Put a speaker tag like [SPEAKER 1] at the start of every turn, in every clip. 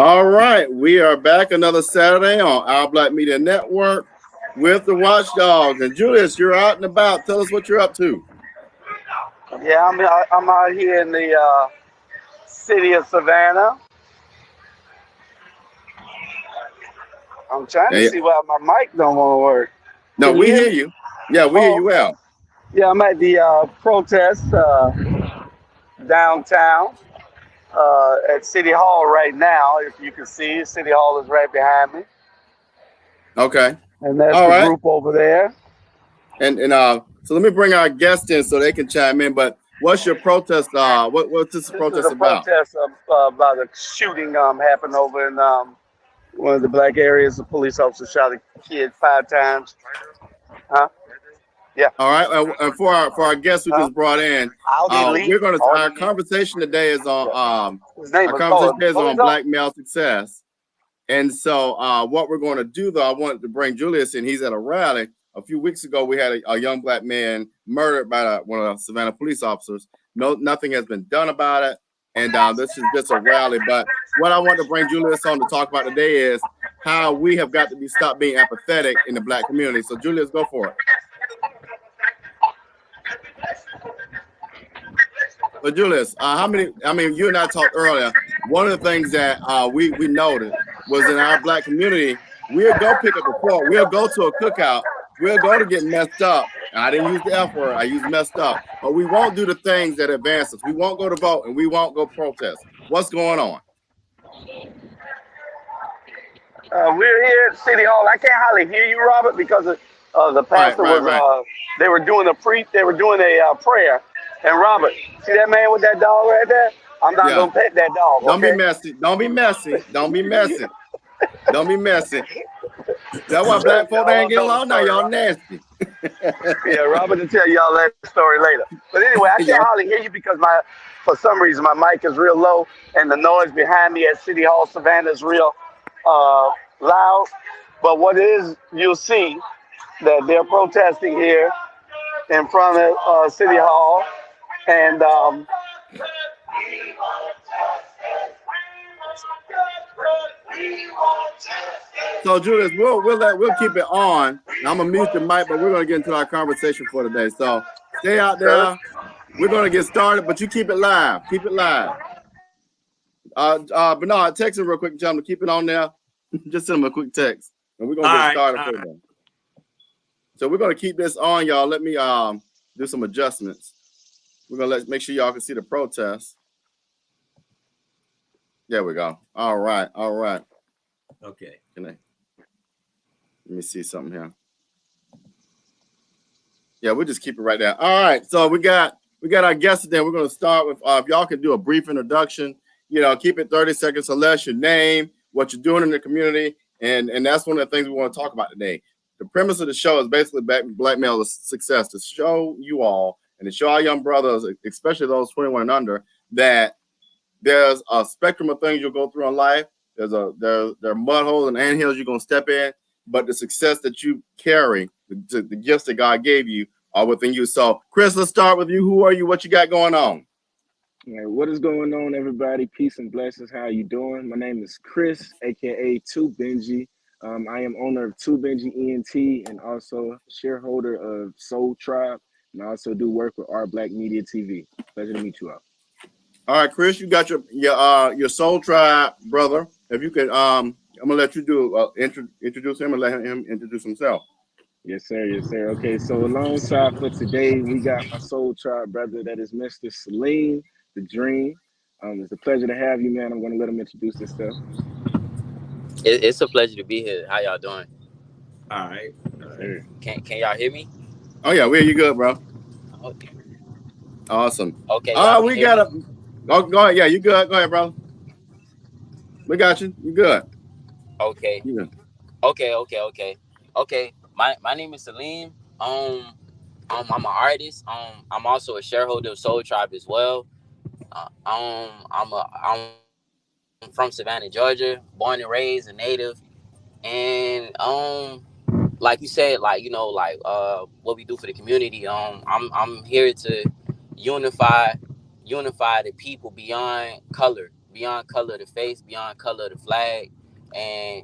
[SPEAKER 1] All right, we are back another Saturday on our Black Media Network with the Watchdogs. And Julius, you're out and about. Tell us what you're up to.
[SPEAKER 2] Yeah, I'm out here in the city of Savannah. I'm trying to
[SPEAKER 1] Hey,
[SPEAKER 2] see why my mic don't want to work.
[SPEAKER 1] no,
[SPEAKER 2] Can you
[SPEAKER 1] we
[SPEAKER 2] hear
[SPEAKER 1] hear
[SPEAKER 2] me?
[SPEAKER 1] you. Yeah, we hear
[SPEAKER 2] Oh,
[SPEAKER 1] you
[SPEAKER 2] okay.
[SPEAKER 1] well.
[SPEAKER 2] Yeah, I'm at the protest downtown at City Hall right now. If you can see, City Hall is right behind me,
[SPEAKER 1] Okay.
[SPEAKER 2] and that's
[SPEAKER 1] All
[SPEAKER 2] the
[SPEAKER 1] right.
[SPEAKER 2] group over there.
[SPEAKER 1] And so let me bring our guests in so they can chime in. But what's your protest? What's this
[SPEAKER 2] This is
[SPEAKER 1] protest
[SPEAKER 2] a
[SPEAKER 1] about?
[SPEAKER 2] protest about a shooting happened over in one of the black areas. The police officer shot a kid 5 times. Huh? Yeah.
[SPEAKER 1] All right. And for our guests we
[SPEAKER 2] Huh?
[SPEAKER 1] just brought in,
[SPEAKER 2] Audi Lee.
[SPEAKER 1] we're gonna our
[SPEAKER 2] Audi Lee.
[SPEAKER 1] conversation today is on
[SPEAKER 2] Yeah. His name
[SPEAKER 1] our
[SPEAKER 2] was
[SPEAKER 1] conversation
[SPEAKER 2] called
[SPEAKER 1] today is
[SPEAKER 2] police
[SPEAKER 1] on
[SPEAKER 2] officer.
[SPEAKER 1] black male success. And so, what we're going to do, though, I wanted to bring Julius in. He's at a rally. A few weeks ago, we had a young black man murdered by one of the Savannah police officers. Nothing has been done about it. And this is just a rally. But what I want to bring Julius on to talk about today is how we have got to stop being apathetic in the black community. So, Julius, go for it. So, Julius, you and I talked earlier. One of the things that we noted was in our black community, we'll go pick up a fork, we'll go to a cookout, we'll go to get messed up. I didn't use the F word, I used messed up. But we won't do the things that advance us. We won't go to vote and we won't go protest. What's going on?
[SPEAKER 2] We're here at City Hall. I can't hardly hear you, Robert, because the
[SPEAKER 1] Right,
[SPEAKER 2] pastor
[SPEAKER 1] right,
[SPEAKER 2] was.
[SPEAKER 1] right.
[SPEAKER 2] They were doing a prayer. And Robert, see that man with that dog right there? I'm not
[SPEAKER 1] Yeah.
[SPEAKER 2] gonna pet that dog.
[SPEAKER 1] Don't be
[SPEAKER 2] Okay?
[SPEAKER 1] messy. Don't be messy. Don't be messy. Don't be messy. That's why black folk
[SPEAKER 2] Y'all
[SPEAKER 1] ain't
[SPEAKER 2] don't
[SPEAKER 1] getting
[SPEAKER 2] know the
[SPEAKER 1] along now.
[SPEAKER 2] story,
[SPEAKER 1] Y'all
[SPEAKER 2] Robert.
[SPEAKER 1] nasty.
[SPEAKER 2] Yeah, Robert will tell y'all that story later. But anyway, I can't
[SPEAKER 1] Y'all,
[SPEAKER 2] hardly hear you because for some reason, my mic is real low, and the noise behind me at City Hall Savannah is real uh, loud. But what is, you'll see that they're protesting here in front of City Hall, and
[SPEAKER 1] So Julius, we'll keep it on. Now, I'm gonna mute the mic, but we're gonna get into our conversation for today. So stay out
[SPEAKER 2] sure.
[SPEAKER 1] there. We're gonna get started, but you keep it live. Keep it live. Bernard, text him real quick and tell him to keep it on there. Just send him a quick text, and we're gonna get started for them. So we're gonna keep this on, y'all. Let me do some adjustments. We're gonna make sure y'all can see the protest. There we go. All right.
[SPEAKER 3] Okay.
[SPEAKER 1] Let me see something here. Yeah, we'll just keep it right there. All right. So we got our guests today. We're going to start with if y'all can do a brief introduction. Keep it 30 seconds or less. Your name, what you're doing in the community, and that's one of the things we want to talk about today. The premise of the show is basically black male success, to show you all and to show our young brothers, especially those 21 and under, that there's a spectrum of things you'll go through in life. There are mud holes and anthills you're going to step in, but the success that you carry, the gifts that God gave you, are within you. So, Chris, let's start with you. Who are you? What you got going on?
[SPEAKER 4] Right, what is going on, everybody? Peace and blessings. How you doing? My name is Chris, aka 2Benji. I am owner of 2Benji ENT and also shareholder of Soul Tribe, and I also do work with Our Black Media TV. Pleasure to meet you all.
[SPEAKER 1] All right, Chris, you got your Soul Tribe brother. If you could, I'm gonna let you do introduce him and let him introduce himself.
[SPEAKER 4] Yes, sir. Yes, sir. Okay, so alongside for today, we got my Soul Tribe brother, that is Mr. Salim, the Dream. It's a pleasure to have you, man. I'm going to let him introduce himself.
[SPEAKER 5] It's a pleasure to be here. How y'all doing?
[SPEAKER 3] All right.
[SPEAKER 4] Yes, sir.
[SPEAKER 5] Can y'all hear me?
[SPEAKER 1] Oh yeah, where you good, bro?
[SPEAKER 5] Okay.
[SPEAKER 1] Awesome.
[SPEAKER 5] Okay, y'all can
[SPEAKER 1] We
[SPEAKER 5] hear
[SPEAKER 1] got
[SPEAKER 5] me.
[SPEAKER 1] go ahead. Yeah, you good? Go ahead, bro. We got you. You good?
[SPEAKER 5] Okay.
[SPEAKER 1] You good?
[SPEAKER 5] Okay. My name is Salim. I'm an artist. I'm also a shareholder of Soul Tribe as well. I'm from Savannah, Georgia, born and raised, a native, and like you said, what we do for the community. I'm here to unify the people beyond color. beyond color of the face, beyond color of the flag, and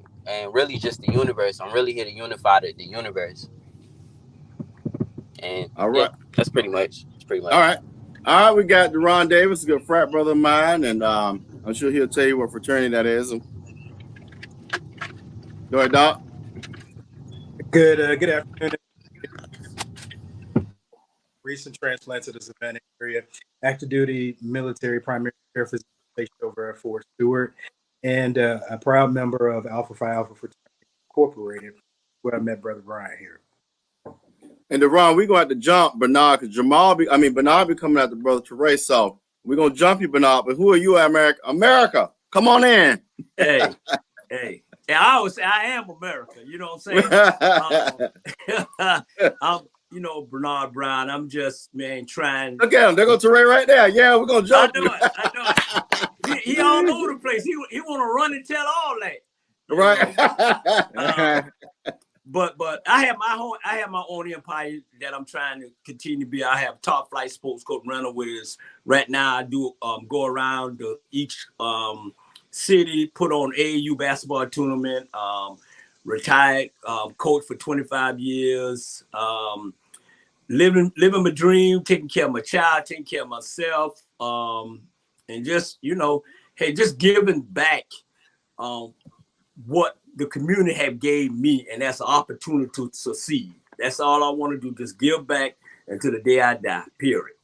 [SPEAKER 5] really just the universe. I'm really here to unify the universe. And
[SPEAKER 1] All
[SPEAKER 5] yeah,
[SPEAKER 1] right.
[SPEAKER 5] that's pretty much. It's pretty much.
[SPEAKER 1] All right. All right. We got Deron Davis, a good frat brother of mine, and I'm sure he'll tell you what fraternity that is. Go ahead, Doc.
[SPEAKER 6] Good afternoon. Recent transplant to the Savannah area, active duty military primary care physician stationed over at Fort Stewart, and a proud member of Alpha Phi Alpha Fraternity Incorporated, where I met Brother Brian here.
[SPEAKER 1] And Deron, we're going to have to jump Bernard because Bernard be coming after Brother Teray. So we're going to jump you, Bernard. But who are you, America? America, come on in.
[SPEAKER 3] Hey. And I always say I am America. You know what I'm saying? I'm, Bernard Brown. I'm just, man, trying.
[SPEAKER 1] Look at him. There goes Teray right there. Yeah, we're going to jump you.
[SPEAKER 3] I know it. He all over the place. He want to run and tell all that.
[SPEAKER 1] Right.
[SPEAKER 3] But I have my own empire that I'm trying to continue to be. I have top flight sports coach rental with. Right now I do go around to each city, put on AAU basketball tournament, retired coach for 25 years, living my dream, taking care of my child, taking care of myself, and just, just giving back what the community have gave me, and that's an opportunity to succeed. That's all I want to do, just give back until the day I die, period.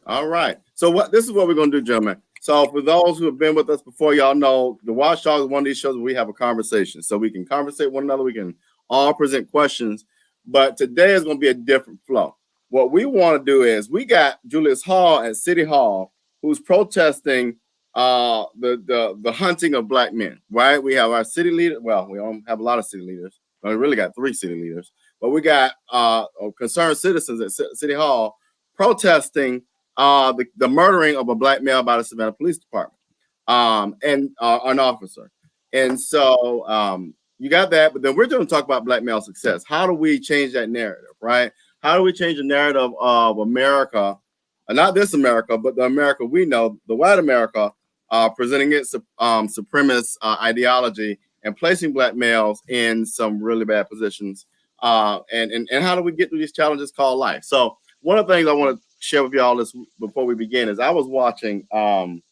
[SPEAKER 1] All right. So this is what we're going to do, gentlemen. So for those who have been with us before, y'all know the Watchdog is one of these shows where we have a conversation. So we can conversate one another. We can all present questions. But today is going to be a different flow. What we want to do is we got Julius Hall at City Hall who's protesting the hunting of black men, right? We have our city leader. Well, we don't have a lot of city leaders. We really got 3 city leaders. But we got concerned citizens at City Hall protesting the murdering of a black male by the Savannah Police Department and an officer. And so you got that, but then we're going to talk about black male success. How do we change that narrative, right? How do we change the narrative of America, not this America, but the America we know, the white America, presenting its supremacist ideology and placing black males in some really bad positions? And how do we get through these challenges called life? So one of the things I want to share with y'all this before we begin is I was watching one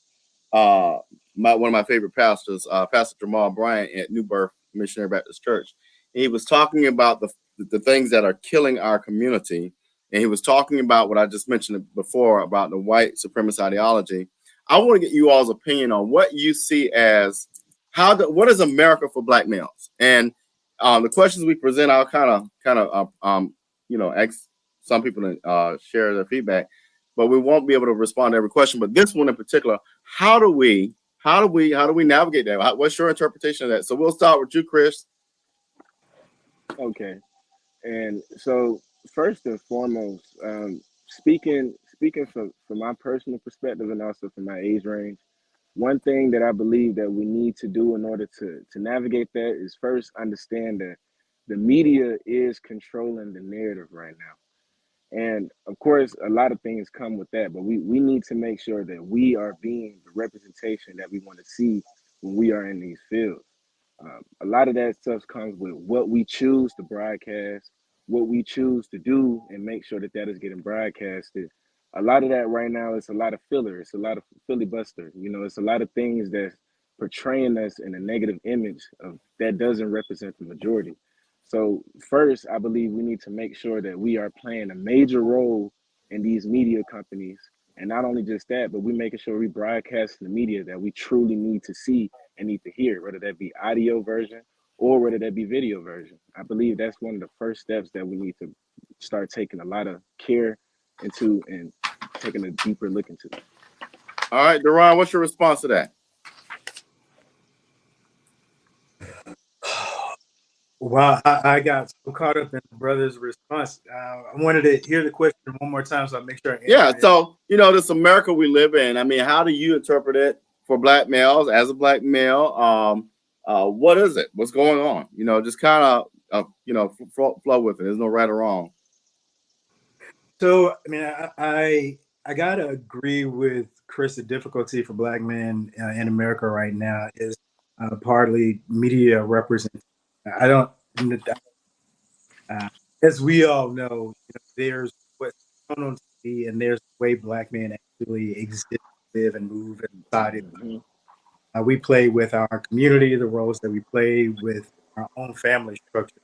[SPEAKER 1] of my favorite pastors, Pastor Jamal Bryant at New Birth Missionary Baptist Church. And he was talking about the things that are killing our community. And he was talking about what I just mentioned before about the white supremacist ideology. I want to get you all's opinion on what you see as what is America for black males? And the questions we present, I'll kind of ask some people to share their feedback, but we won't be able to respond to every question. But this one in particular, how do we navigate that? What's your interpretation of that? So we'll start with you, Chris.
[SPEAKER 4] Okay, and so first and foremost, speaking from my personal perspective and also from my age range, one thing that I believe that we need to do in order to navigate that is first understand that the media is controlling the narrative right now. And of course, a lot of things come with that, but we need to make sure that we are being the representation that we want to see when we are in these fields. A lot of that stuff comes with what we choose to broadcast, what we choose to do, and make sure that is getting broadcasted. A lot of that right now is a lot of filler. It's a lot of filibuster. It's a lot of things that's portraying us in a negative image of that doesn't represent the majority. So first, I believe we need to make sure that we are playing a major role in these media companies. And not only just that, but we making sure we broadcast the media that we truly need to see and need to hear, whether that be audio version or whether that be video version. I believe that's one of the first steps that we need to start taking a lot of care into and taking a deeper look into.
[SPEAKER 1] All right, Deron, what's your response to that?
[SPEAKER 6] Well, I got so caught up in the brother's response. I wanted to hear the question one more time so I make sure I answer it.
[SPEAKER 1] So, this America we live in, I mean, how do you interpret it for black males as a black male? What is it? What's going on? Just kind of, flow with it. There's no right or wrong.
[SPEAKER 6] So, I mean, I got to agree with Chris, the difficulty for Black men in America right now is partly media representation. I don't, as we all know, there's what's going on TV, and there's the way Black men actually exist, live, and move in society. We play with our community, the roles that we play with our own family structure,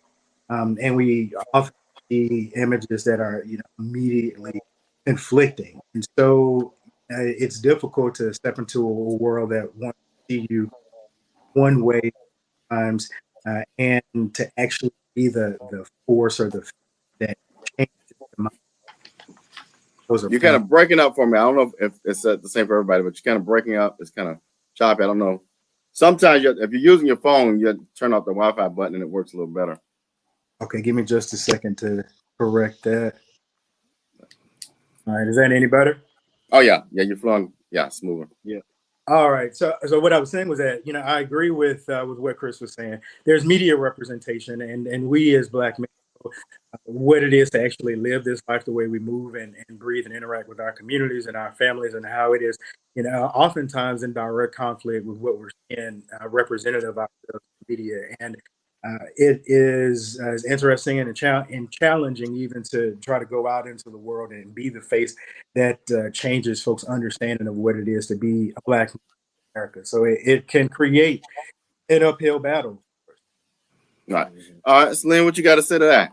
[SPEAKER 6] and we often see images that are, immediately conflicting, and so it's difficult to step into a world that wants to see you one way times, and to actually be the force or the that changes the mind. Those are
[SPEAKER 1] You're kind of breaking up for me. I don't know if it's the same for everybody, but you're kind of breaking up. It's kind of choppy. I don't know. Sometimes if you're using your phone, you turn off the Wi-Fi button and it works a little better.
[SPEAKER 6] Okay, give me just a second to correct that. All right, is that any better?
[SPEAKER 1] Oh yeah, you're flowing. Yeah, smoother.
[SPEAKER 6] Yeah. All right. So what I was saying was that, I agree with what Chris was saying. There's media representation, and we as Black men know what it is to actually live this life, the way we move and breathe and interact with our communities and our families, and how it is, oftentimes in direct conflict with what we're seeing representative of the media. And it is interesting and challenging even to try to go out into the world and be the face that changes folks' understanding of what it is to be a Black man in America. So it can create an uphill battle.
[SPEAKER 1] Right. All right, Celine, what you got to say to that?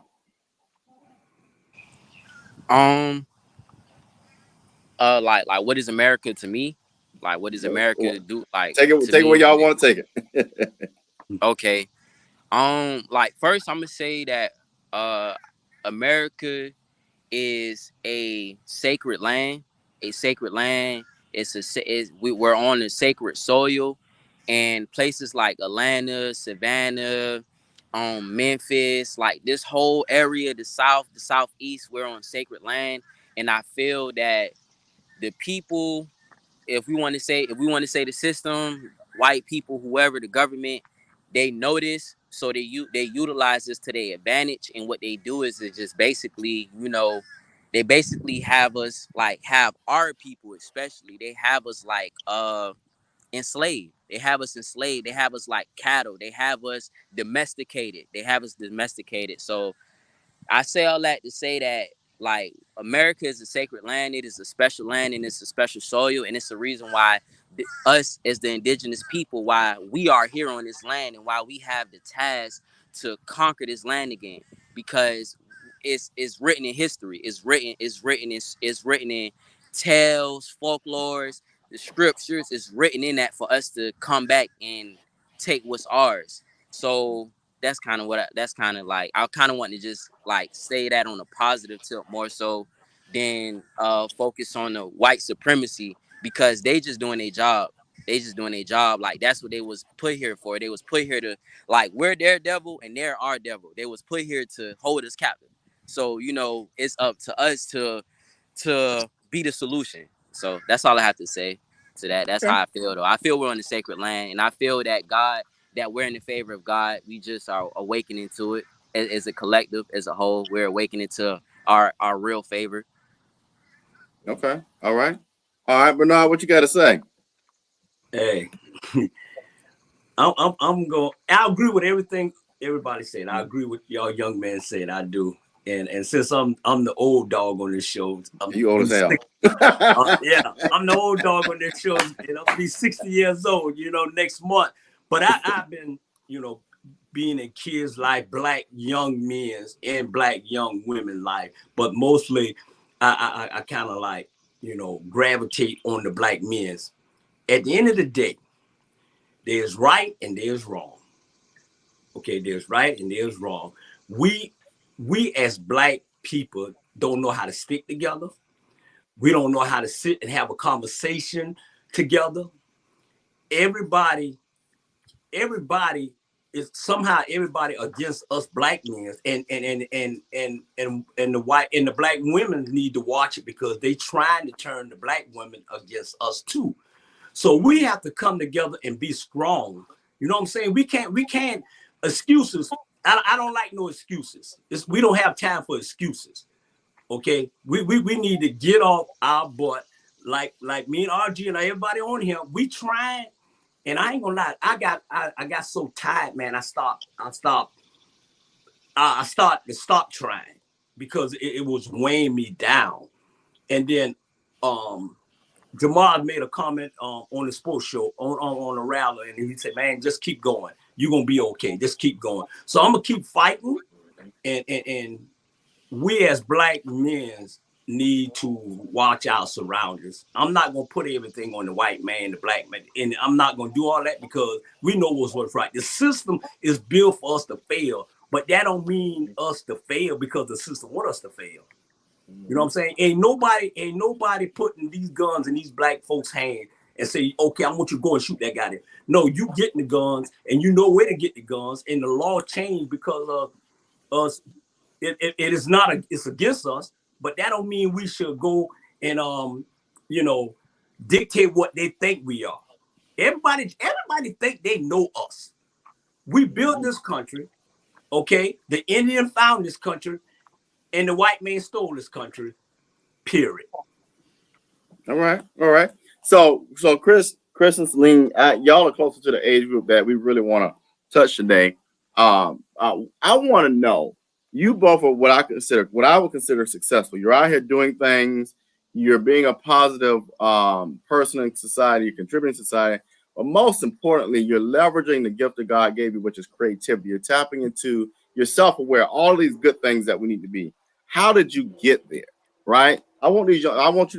[SPEAKER 5] Like what is America to me? Like what does America do? Like
[SPEAKER 1] take it where y'all want to take it.
[SPEAKER 5] Okay. Like first I'm gonna say that America is a sacred land. A sacred land. We're on a sacred soil, and places like Atlanta, Savannah, Memphis, like this whole area, the South, the Southeast, we're on sacred land. And I feel that the people, if we want to say the system, white people, whoever, the government, they know this, so they utilize this to their advantage. And what they do is just basically, they basically have us have our people, especially they have us enslaved. They have us enslaved. They have us like cattle. They have us domesticated. So I say all that to say that America is a sacred land. It is a special land, and it's a special soil, and it's the reason why us as the indigenous people, why we are here on this land, and why we have the task to conquer this land again, because it's written in history. It's written in tales, folklores, the scriptures. It's written in that for us to come back and take what's ours. So that's kind of I kind of want to just say that on a positive tilt more so than focus on the white supremacy, because they just doing their job. Like that's what they was put here for. They was put here to we're their devil and they're our devil. They was put here to hold us captive. So it's up to us to be the solution. So that's all I have to say to that. That's how I feel though. I feel we're on the sacred land, and I feel that we're in the favor of God. We just are awakening to it as a collective, as a whole. We're awakening to our real favor.
[SPEAKER 1] Okay. All right, Bernard, what you got to say?
[SPEAKER 3] Hey, I'm going. I agree with everything everybody said. I agree with y'all young man said. I do. And since I'm the old dog on this show,
[SPEAKER 1] You old as hell.
[SPEAKER 3] Yeah, I'm the old dog on this show, and I'll be 60 years old, next month. But I've been, being in kids' life, Black young men's and Black young women's life, but mostly I kind of gravitate on the Black men's. At the end of the day, there's right and there's wrong. Okay, there's right and there's wrong. We as Black people don't know how to stick together. We don't know how to sit and have a conversation together. Everybody is somehow everybody against us Black men, and the white and the Black women need to watch it, because they trying to turn the Black women against us too. So we have to come together and be strong. You know what I'm saying? We can't excuses. I don't like no excuses. We don't have time for excuses. Okay, we need to get off our butt, like me and RG and everybody on here, we trying, and I ain't gonna lie, I got so tired, man. I started to stop trying because it was weighing me down. And then Jamal made a comment on the sports show on the rally, and he said, "Man, just keep going. You're gonna be okay. Just keep going." So I'm gonna keep fighting, and we as black men need to watch our surroundings. I'm not gonna put everything on the white man, the black man, and I'm not gonna do all that because we know what's right. The system is built for us to fail, but that don't mean us to fail because the system want us to fail. You know what I'm saying? Ain't nobody putting these guns in these black folks' hands and say, okay, I want you to go and shoot that guy there. No, you getting the guns and you know where to get the guns, and the law changed because of us. It is not it's against us, but that don't mean we should go and dictate what they think we are. Everybody think they know us. We built this country, okay? The Indian found this country, and the white man stole this country. Period.
[SPEAKER 1] All right. So Chris and Celine, y'all are closer to the age group that we really want to touch today. I want to know, you both are what I would consider successful. You're out here doing things. You're being a positive person in society. You're contributing to society. But most importantly, you're leveraging the gift that God gave you, which is creativity. You're tapping into your self-aware, all these good things that we need to be. How did you get there? Right? I want you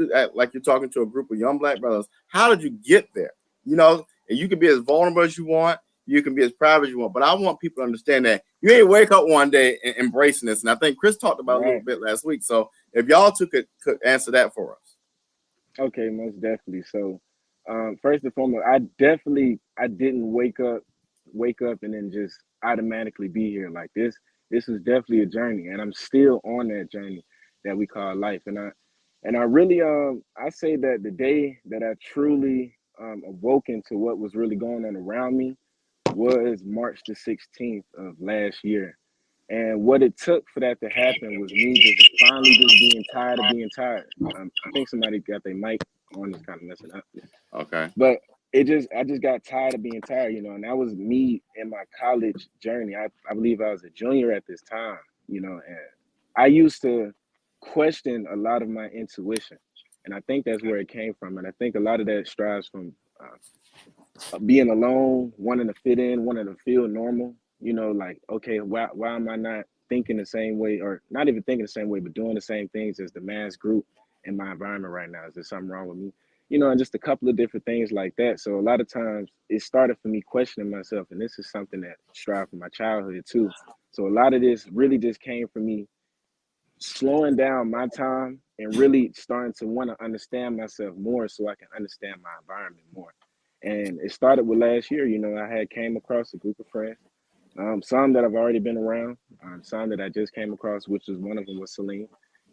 [SPEAKER 1] to act like you're talking to a group of young black brothers. How did you get there? And you can be as vulnerable as you want. You can be as private as you want. But I want people to understand that you ain't wake up one day and embracing this. And I think Chris talked about it a little bit last week. So if y'all two could answer that for us.
[SPEAKER 4] Okay, most definitely. So, first and foremost, I didn't wake up and then just automatically be here like this. This was definitely a journey, and I'm still on that journey that we call life. And I really, I say that the day that I truly awoken to what was really going on around me was March the 16th of last year. And what it took for that to happen was me just finally just being tired of being tired. I think somebody got their mic on, is kind of messing up.
[SPEAKER 1] Okay.
[SPEAKER 4] But I just got tired of being tired, and that was me in my college journey. I believe I was a junior at this time, and I used to question a lot of my intuition. And I think that's where it came from. And I think a lot of that strives from being alone, wanting to fit in, wanting to feel normal, like, okay, why am I not thinking the same way, or not even thinking the same way, but doing the same things as the mass group in my environment right now? Is there something wrong with me? And just a couple of different things like that. So a lot of times it started for me questioning myself. And this is something that strive from my childhood too. So a lot of this really just came from me slowing down my time and really starting to want to understand myself more so I can understand my environment more. And it started with last year. I had came across a group of friends, some that I've already been around, some that I just came across, which was one of them was Celine.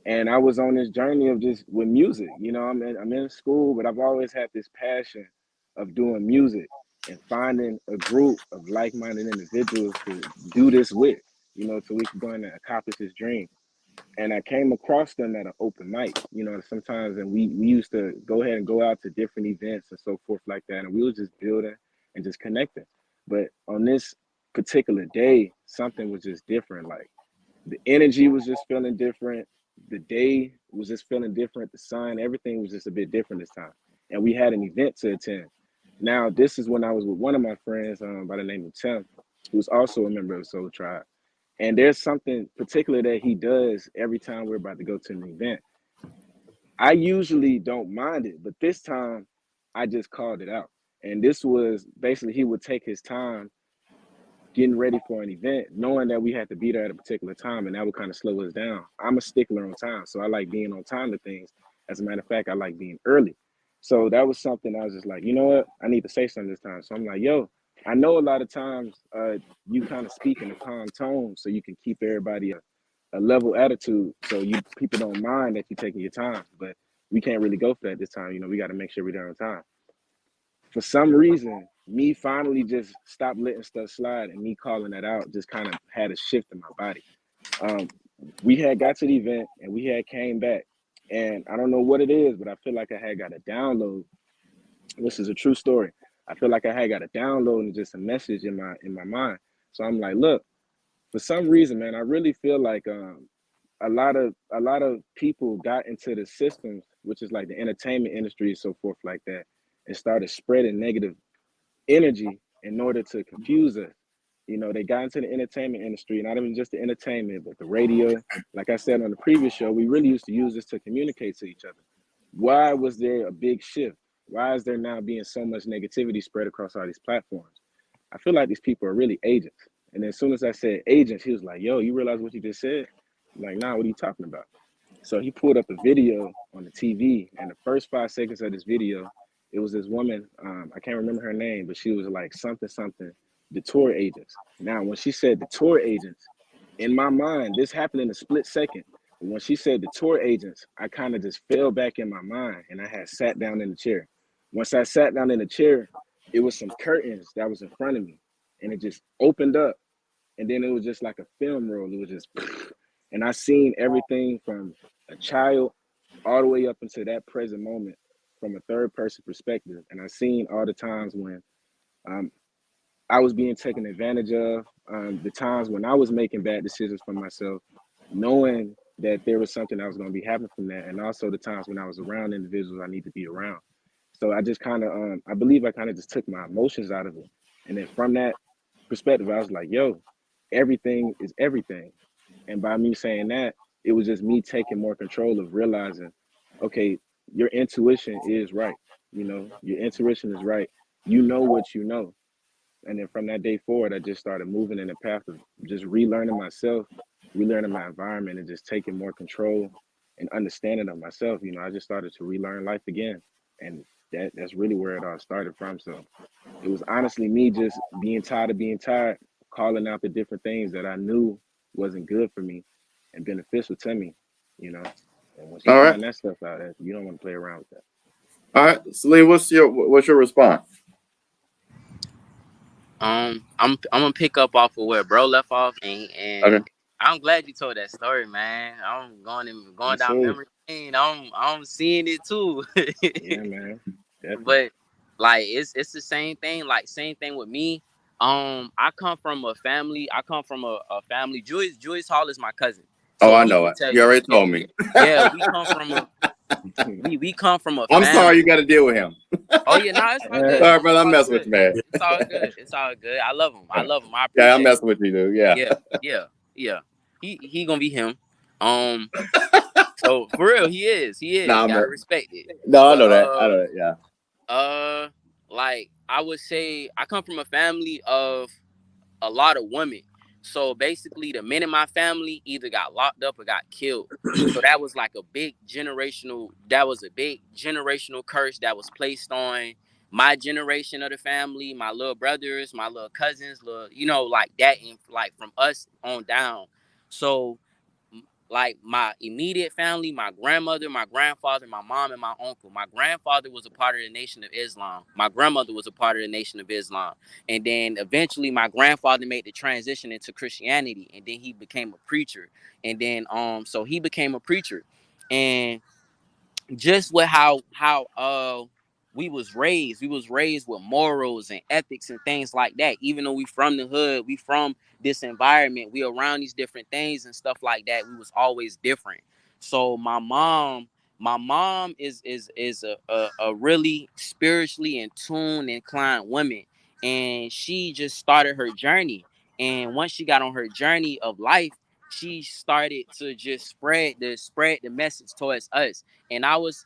[SPEAKER 4] And I was on this journey of just with music. I'm in school, but I've always had this passion of doing music and finding a group of like-minded individuals to do this with, so we could go in and accomplish this dream. And I came across them at an open mic, sometimes, and we used to go ahead and go out to different events and so forth like that. And we were just building and just connecting. But on this particular day, something was just different. Like the energy was just feeling different. The day was just feeling different. The sun, everything was just a bit different this time. And we had an event to attend. Now, this is when I was with one of my friends by the name of Tim, who's also a member of Soul Tribe. And there's something particular that he does every time we're about to go to an event. I usually don't mind it, but this time I just called it out. And this was basically he would take his time getting ready for an event, knowing that we had to be there at a particular time, and that would kind of slow us down. I'm a stickler on time, so I like being on time to things. As a matter of fact, I like being early. So that was something I was just like, you know what? I need to say something this time. So I'm like, yo, I know a lot of times you kind of speak in a calm tone so you can keep everybody a level attitude so people don't mind that you're taking your time. But we can't really go for that this time. We got to make sure we're there on time. For some reason, me finally just stopped letting stuff slide, and me calling that out just kind of had a shift in my body. We had got to the event and we had came back, And I don't know what it is, but I feel like I had got a download. This is a true story. I feel like I had got a download and just a message in my mind. So I'm like, look, for some reason, man, I really feel like a lot of people got into the systems, which is like the entertainment industry and so forth like that, and started spreading negative energy in order to confuse us. You know, they got into the entertainment industry, not even just the entertainment, but the radio. Like I said on the previous show, we really used to use this to communicate to each other. Why was there a big shift? Why is there now being so much negativity spread across all these platforms? I feel like these people are really agents. And then as soon as I said agents, he was like, yo, you realize what you just said? I'm like, nah, what are you talking about? So he pulled up a video on the TV, and the first 5 seconds of this video, it was this woman. I can't remember her name, but she was like something something, the tour agents. Now, when she said the tour agents, in my mind, this happened in a split second. But when she said the tour agents, I kind of just fell back in my mind, and I had sat down in the chair. Once I sat down in the chair, it was some curtains that was in front of me, and it just opened up, and then it was just like a film roll. It was just, and I seen everything from a child all the way up into that present moment from a third person perspective. And I seen all the times when um, I was being taken advantage of, the times when I was making bad decisions for myself, knowing that there was something that was going to be happening from that, and also the times when I was around individuals I need to be around. So I just kind of, I believe I kind of just took my emotions out of it. And then from that perspective, I was like, yo, everything is everything. And by me saying that, it was just me taking more control of realizing, okay, your intuition is right. You know, your intuition is right. You know what you know. And then from that day forward, I just started moving in the path of just relearning myself, relearning my environment, and just taking more control and understanding of myself. You know, I just started to relearn life again. And that's really where it all started from. So it was honestly me just being tired of being tired, calling out the different things that I knew wasn't good for me and beneficial to me, you know. And once you
[SPEAKER 1] All right.
[SPEAKER 4] find that stuff out, you don't want to play around with that.
[SPEAKER 1] All right. Celine, what's your response?
[SPEAKER 5] I'm gonna pick up off of where bro left off, and
[SPEAKER 1] Okay.
[SPEAKER 5] I'm glad you told that story, man. I'm going
[SPEAKER 4] Yes,
[SPEAKER 5] down
[SPEAKER 4] sir.
[SPEAKER 5] memory lane. I'm seeing it too.
[SPEAKER 4] Yeah, man. Definitely.
[SPEAKER 5] But like it's the same thing. Like same thing with me. I come from a family. I come from a family. Julius Hall is my cousin,
[SPEAKER 1] Oh,
[SPEAKER 5] so
[SPEAKER 1] I
[SPEAKER 5] he
[SPEAKER 1] know
[SPEAKER 5] can
[SPEAKER 1] it.
[SPEAKER 5] tell
[SPEAKER 1] You
[SPEAKER 5] you.
[SPEAKER 1] already
[SPEAKER 5] Yeah,
[SPEAKER 1] told me.
[SPEAKER 5] yeah. We come from a
[SPEAKER 1] I'm sorry you
[SPEAKER 5] family.
[SPEAKER 1] got to deal with him.
[SPEAKER 5] Oh yeah, no, it's all good.
[SPEAKER 1] Sorry,
[SPEAKER 5] It's
[SPEAKER 1] brother. I'm
[SPEAKER 5] all
[SPEAKER 1] messing with
[SPEAKER 5] good.
[SPEAKER 1] you, man.
[SPEAKER 5] It's all good. It's all good. I love him. I love him. I
[SPEAKER 1] Yeah, I'm
[SPEAKER 5] appreciate him.
[SPEAKER 1] messing with you, dude. Yeah.
[SPEAKER 5] Yeah, yeah, yeah. He gonna be him. Um, so for real, he is. He
[SPEAKER 1] No,
[SPEAKER 5] is. Gotta respect it.
[SPEAKER 1] no, I
[SPEAKER 5] But
[SPEAKER 1] know that. I know that. Yeah.
[SPEAKER 5] like I would say, I come from a family of a lot of women. So basically, the men in my family either got locked up or got killed. So that was like a big generational. That was a big generational curse that was placed on my generation of the family, my little brothers, my little cousins, little, like that, and like from us on down. So like my immediate family, my grandmother, my grandfather, my mom, and my uncle. My grandfather was a part of the Nation of Islam. My grandmother was a part of the Nation of Islam. And then eventually my grandfather made the transition into Christianity, and then he became a preacher. And then so he became a preacher. And just with how we was raised with morals and ethics and things like that. Even though we from the hood, we from this environment, we around these different things and stuff like that, we was always different. So my mom is a really spiritually in tune inclined woman, and she just started her journey. And once she got on her journey of life, she started to just spread the message towards us. And I was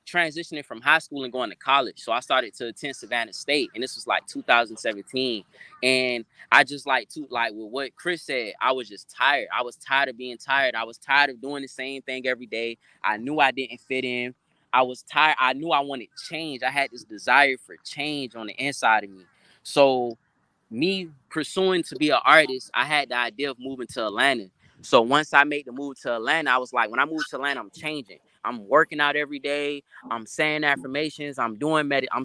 [SPEAKER 5] transitioning from high school and going to college. So I started to attend Savannah State, and this was like 2017. And I just like with what Chris said, I was just tired. I was tired of being tired. I was tired of doing the same thing every day. I knew I didn't fit in. I was tired. I knew I wanted change. I had this desire for change on the inside of me. So me pursuing to be an artist, I had the idea of moving to Atlanta. So once I made the move to Atlanta, I was like, when I moved to Atlanta, I'm changing. I'm working out every day. I'm saying affirmations. I'm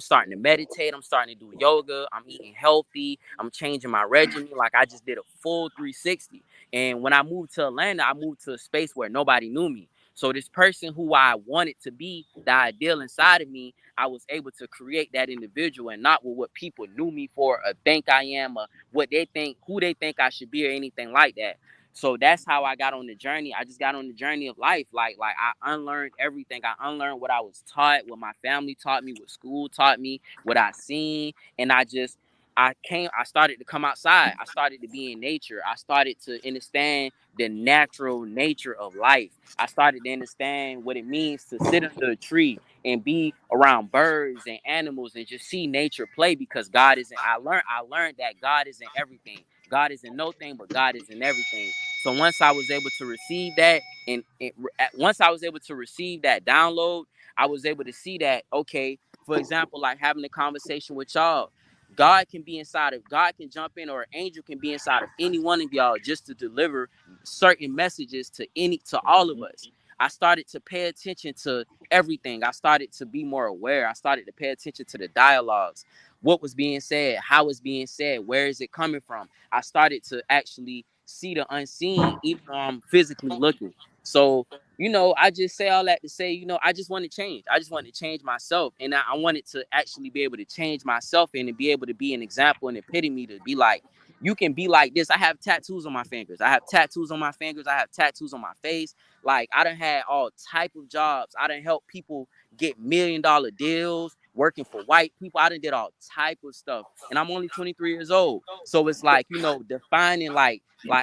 [SPEAKER 5] starting to meditate. I'm starting to do yoga. I'm eating healthy. I'm changing my regimen. Like I just did a full 360. And when I moved to Atlanta, I moved to a space where nobody knew me. So this person who I wanted to be, the ideal inside of me, I was able to create that individual, and not with what people knew me for or think I am or what they think, who they think I should be or anything like that. So that's how I got on the journey. I just got on the journey of life. Like I unlearned everything. I unlearned what I was taught, what my family taught me, what school taught me, what I seen. And I started to come outside. I started to be in nature. I started to understand the natural nature of life. I started to understand what it means to sit under a tree and be around birds and animals and just see nature play, because God isn't, I learned that God isn't everything. God isn't no thing, but God is in everything. So once I was able to receive that, once I was able to receive that download, I was able to see that, okay, for example, like having a conversation with y'all, God can jump in, or an angel can be inside of any one of y'all just to deliver certain messages to all of us. I started to pay attention to everything. I started to be more aware. I started to pay attention to the dialogues, what was being said, how it's being said, where is it coming from. I started to actually see the unseen, even though I'm physically looking. So, I just say all that to say, I just want to change. I just want to change myself. And I wanted to actually be able to change myself and to be able to be an example and epitome to be like, you can be like this. I have tattoos on my fingers. I have tattoos on my fingers. I have tattoos on my face. Like, I done had all type of jobs. I done helped people get $1 million deals, working for white people. I done did all type of stuff. And I'm only 23 years old. So it's like, defining like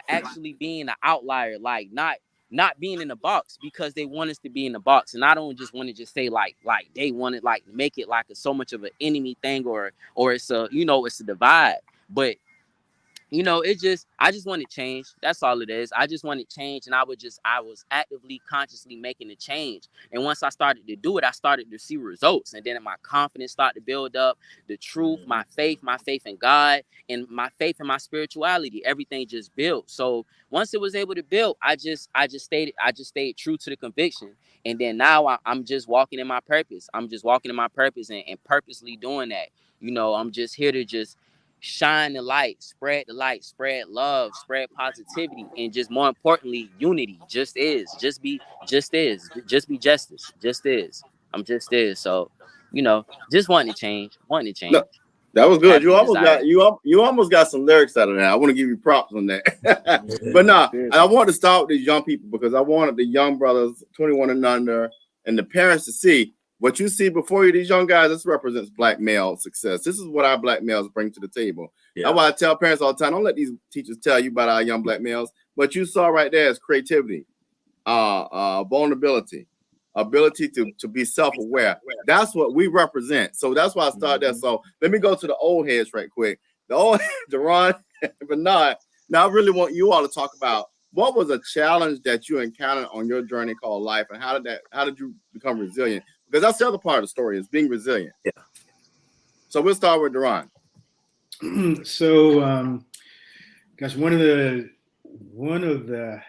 [SPEAKER 5] actually being an outlier, like not being in the box because they want us to be in the box. And I don't just want to just say like they want to like make it like so much of an enemy thing, or it's it's a divide. But I just want to change. That's all it is. I just want to change. And I was actively, consciously making the change. And once I started to do it, I started to see results. And then my confidence started to build up, the truth, my faith in God, and my faith in my spirituality. Everything just built. So once it was able to build, I just stayed true to the conviction. And then now I'm just walking in my purpose. I'm just walking in my purpose and purposely doing that. I'm just here to just shine the light, spread love, spread positivity, and just more importantly, unity. Just be justice, just is. I'm just is. So, just wanting to change.
[SPEAKER 1] No, that was good.
[SPEAKER 5] Having
[SPEAKER 1] You
[SPEAKER 5] a
[SPEAKER 1] almost
[SPEAKER 5] desire.
[SPEAKER 1] got you almost got some lyrics out of that. I want to give you props on that. But
[SPEAKER 4] Yes.
[SPEAKER 1] I want to start with these young people because I wanted the young brothers, 21 and under, and the parents to see what you see before you. These young guys, this represents black male success. This is what our black males bring to the table.
[SPEAKER 3] Yeah.
[SPEAKER 1] That's why I tell parents all the time, don't let these teachers tell you about our young black males. What you saw right there is creativity, vulnerability, ability to be self-aware. That's what we represent. So that's why I started there. So let me go to the old heads right quick. The old Deron and Bernard. Now I really want you all to talk about what was a challenge that you encountered on your journey called life, and how did you become resilient? Because that's the other part of the story, is being resilient.
[SPEAKER 3] Yeah.
[SPEAKER 1] So we'll start with Deron.
[SPEAKER 6] So, gosh, one of the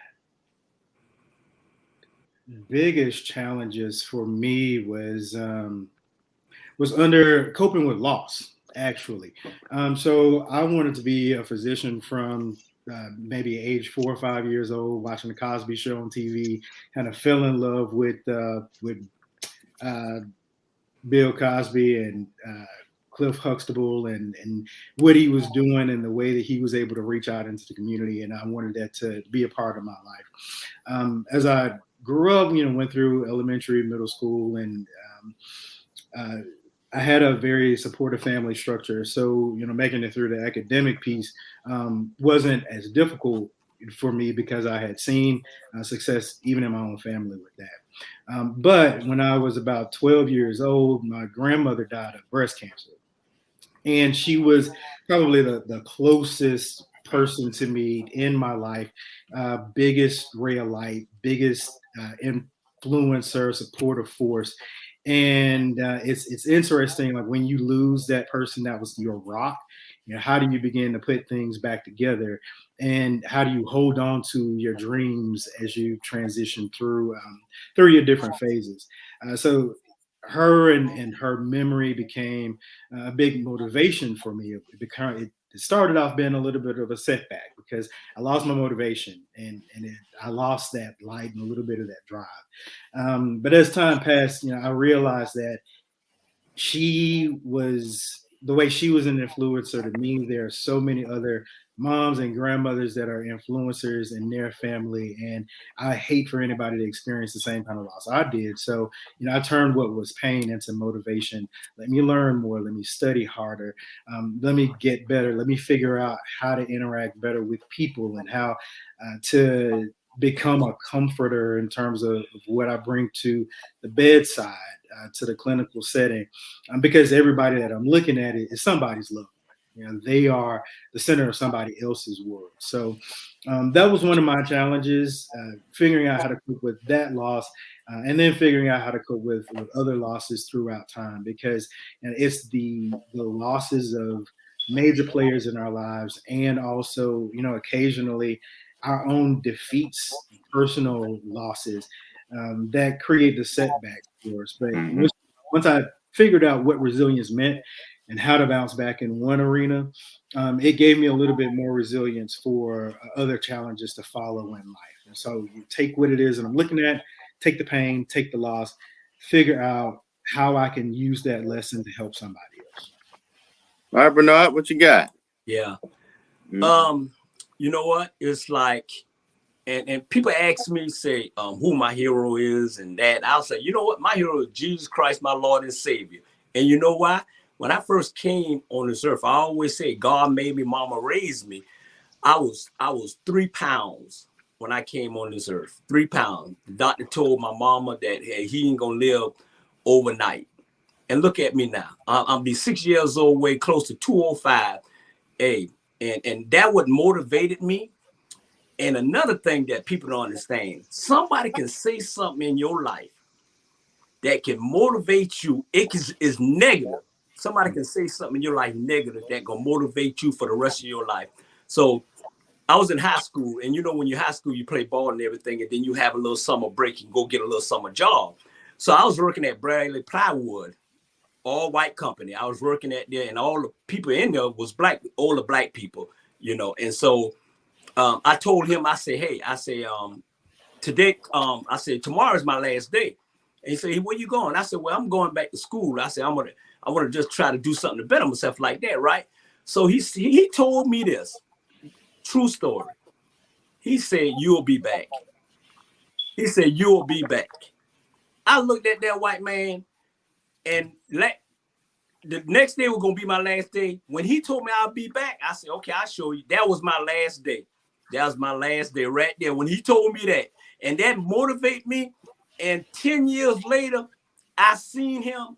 [SPEAKER 6] biggest challenges for me was under coping with loss, actually. So I wanted to be a physician from maybe age 4 or 5 years old, watching the Cosby Show on TV, kind of fell in love with Bill Cosby and Cliff Huxtable and what he was doing and the way that he was able to reach out into the community. And I wanted that to be a part of my life. As I grew up, went through elementary, middle school, and I had a very supportive family structure. So, making it through the academic piece wasn't as difficult for me because I had seen success even in my own family with that. But when I was about 12 years old, my grandmother died of breast cancer. And she was probably the closest person to me in my life, biggest ray of light, biggest influencer, supportive force. And it's interesting, like when you lose that person that was your rock, how do you begin to put things back together, and how do you hold on to your dreams as you transition through your different phases? So her and her memory became a big motivation for me. it started off being a little bit of a setback because I lost my motivation and I lost that light and a little bit of that drive. But as time passed, I realized that the way she was an influencer to me. There are so many other moms and grandmothers that are influencers in their family, and I hate for anybody to experience the same kind of loss I did. So, I turned what was pain into motivation. Let me learn more. Let me study harder. Let me get better. Let me figure out how to interact better with people and how to become a comforter in terms of what I bring to the bedside, to the clinical setting, because everybody that I'm looking at is somebody's loved one. They are the center of somebody else's world. So that was one of my challenges, figuring out how to cope with that loss, and then figuring out how to cope with other losses throughout time, because it's the losses of major players in our lives, and also, occasionally our own defeats, personal losses, that create the setbacks for us. But once I figured out what resilience meant and how to bounce back in one arena, it gave me a little bit more resilience for other challenges to follow in life. And so you take what it is that I'm looking at, take the pain, take the loss, figure out how I can use that lesson to help somebody else.
[SPEAKER 1] All right, Bernard, what you got?
[SPEAKER 3] Yeah. You know what? It's like, and people ask me, say, who my hero is and that. I'll say, you know what? My hero is Jesus Christ, my Lord and Savior. And you know why? When I first came on this earth, I always say God made me, mama raised me. I was 3 pounds when I came on this earth. 3 pounds. The doctor told my mama that he ain't gonna live overnight. And look at me now. I'll be 6 years old, way close to 205. Hey, and that what motivated me. And another thing that people don't understand, somebody can say something in your life that can motivate you. It is negative. Somebody can say something in your life negative that can motivate you for the rest of your life. So I was in high school, and when you're high school, you play ball and everything, and then you have a little summer break and go get a little summer job. So I was working at Bradley Plywood, all white company. I was working at there, and all the people in there was black, older black people, and so I told him, I said, hey, today, I said, tomorrow is my last day. And he said, hey, where you going? I said, well, I'm going back to school. I said, I want to just try to do something to better myself like that, right? So he told me this, true story. He said, you'll be back. He said, you'll be back. I looked at that white man, and the next day was going to be my last day. When he told me I'll be back, I said, okay, I'll show you. That was my last day. That was my last day right there when he told me that. And that motivated me. And 10 years later, I seen him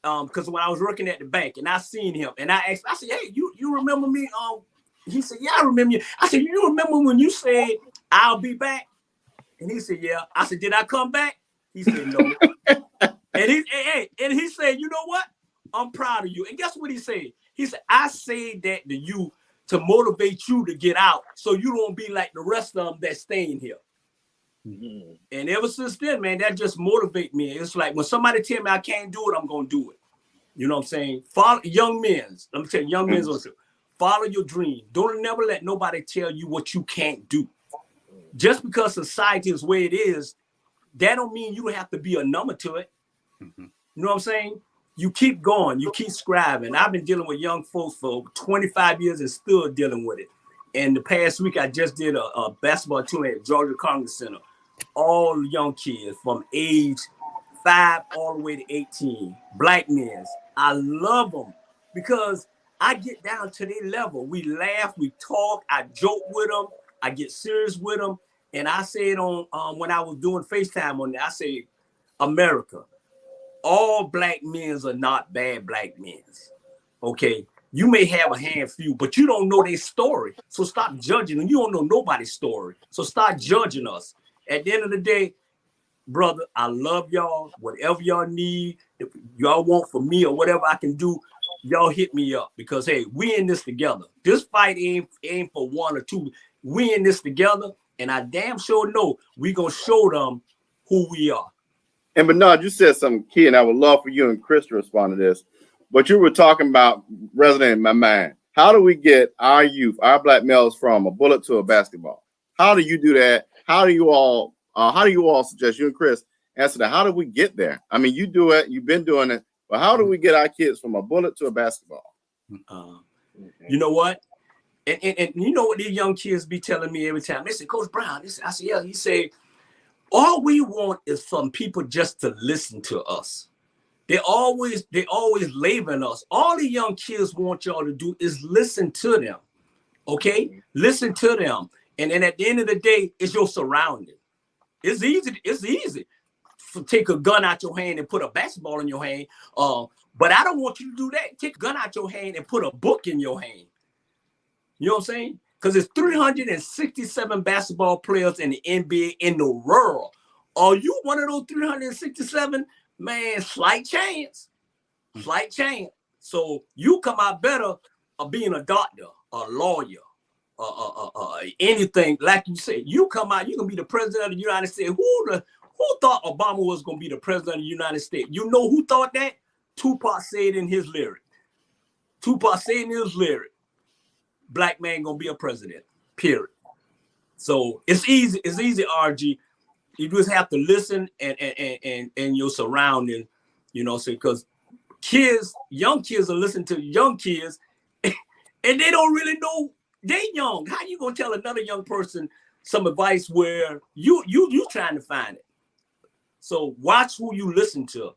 [SPEAKER 3] because when I was working at the bank, and I seen him, and I asked, I said, hey, you remember me? He said, yeah, I remember you. I said, you remember when you said, I'll be back? And he said, yeah. I said, did I come back? He said, no. and he said, you know what? I'm proud of you. And guess what he said? He said, I said that to you to motivate you to get out so you don't be like the rest of them that's staying here. Mm-hmm. And ever since then, man, that just motivate me. It's like when somebody tell me I can't do it, I'm going to do it. You know what I'm saying? Follow young men's. Let me tell you, young men's also, follow your dream. Don't never let nobody tell you what you can't do. Just because society is where it is, that don't mean you have to be a number to it. Mm-hmm. You know what I'm saying? You keep going, you keep scribing. I've been dealing with young folks for 25 years and still dealing with it. And the past week, I just did a basketball tournament at Georgia Congress Center. All young kids from age 5 all the way to 18, black men. I love them because I get down to their level. We laugh, we talk, I joke with them, I get serious with them. And I said on when I was doing FaceTime on there, I say, America, all black men are not bad black men. Okay. You may have a handful, but you don't know their story. So stop judging them. You don't know nobody's story. So start judging us. At the end of the day, brother, I love y'all. Whatever y'all need, if y'all want for me or whatever I can do, y'all hit me up. Because, hey, we in this together. This fight ain't for one or two. We in this together. And I damn sure know we going to show them who we are.
[SPEAKER 1] And Bernard, you said something key, and I would love for you and Chris to respond to this. But you were talking about resonating in my mind. how do we get our youth, our black males, from a bullet to a basketball? How do you do that? How do you all suggest, you and Chris answer that? How do we get there? I mean, you do it, you've been doing it, but how do we get our kids from a bullet to a basketball?
[SPEAKER 3] You know what? And you know what these young kids be telling me every time? They say, Coach Brown, I say, yeah, he said, all we want is from people just to listen to us. They always labeling us. All the young kids want y'all to do is listen to them. Okay? Listen to them. And then at the end of the day, it's your surrounding. It's easy to take a gun out your hand and put a basketball in your hand. But I don't want you to do that. Take a gun out your hand and put a book in your hand. You know what I'm saying? Because there's 367 basketball players in the NBA in the world. Are you one of those 367? Man, slight chance. Slight chance. So you come out better of being a doctor, a lawyer, anything. Like you said, you come out, you can be the president of the United States. Who thought Obama was going to be the president of the United States? You know who thought that? Tupac said in his lyric. Black man gonna be a president, period. So it's easy, RG. You just have to listen and your surrounding, you know, so because young kids are listening to young kids and they don't really know they young. How you gonna tell another young person some advice where you trying to find it? So watch who you listen to,